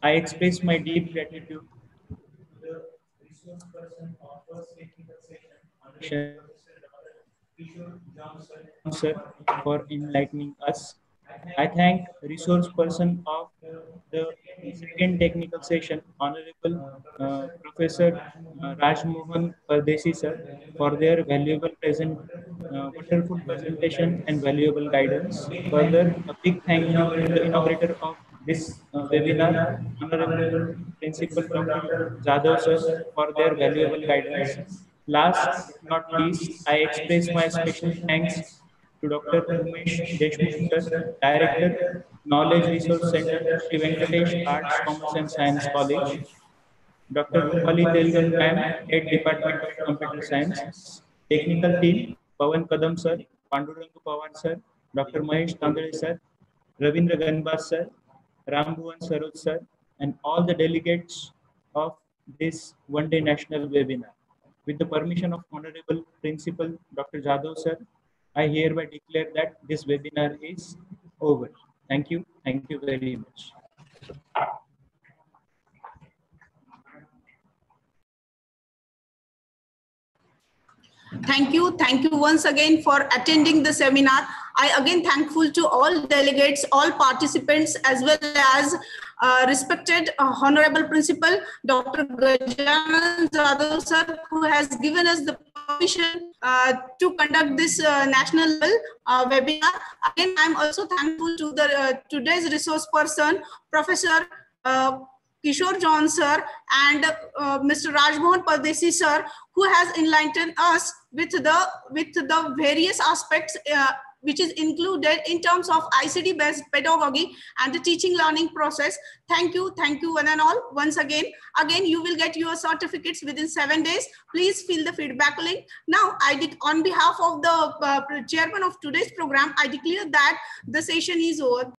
Speaker 8: I express my deep gratitude to the resource person of first technical session, Kishore John sir, for enlightening us. I thank resource person of the second technical session, Honorable Professor Raj Mohan Pardesi sir, for their wonderful presentation and valuable guidance. Further, a big thank you to the inaugurator of this webinar, Honorable Principal Dr. Jadhav sir, for their valuable guidance. Last but not least, I express my special thanks to Dr. Umesh Deshmukh sir, Director, Knowledge Resource Center, Shri Venkatesh Arts, Commerce and Science College, Dr. Rupali Deulgaon ma'am, Head Department of Computer Science, Technical Team, Pawan Kadam sir, Pandurang Pawar sir, Dr. Mahesh Tandale sir, Ravindra Ganbas sir, Rambhuvan Saroj sir, and all the delegates of this one-day national webinar. With the permission of Honorable Principal Dr. Jadhav sir, I hereby declare that this webinar is over. Thank you very much.
Speaker 4: Thank you once again for attending the seminar. I again thankful to all delegates, all participants, as well as respected Honorable Principal Dr. Gajanan Jadhav sir, who has given us the permission to conduct this national level webinar. Again, I'm also thankful to the today's resource person, Professor Kishore John sir and Mr. Rajmohan Pardesi sir, who has enlightened us with the various aspects which is included in terms of ICT based pedagogy and the teaching learning process. Thank you one and all once again. Again, you will get your certificates within 7 days. Please fill the feedback link. Now, on behalf of the chairman of today's program, I declare that the session is over.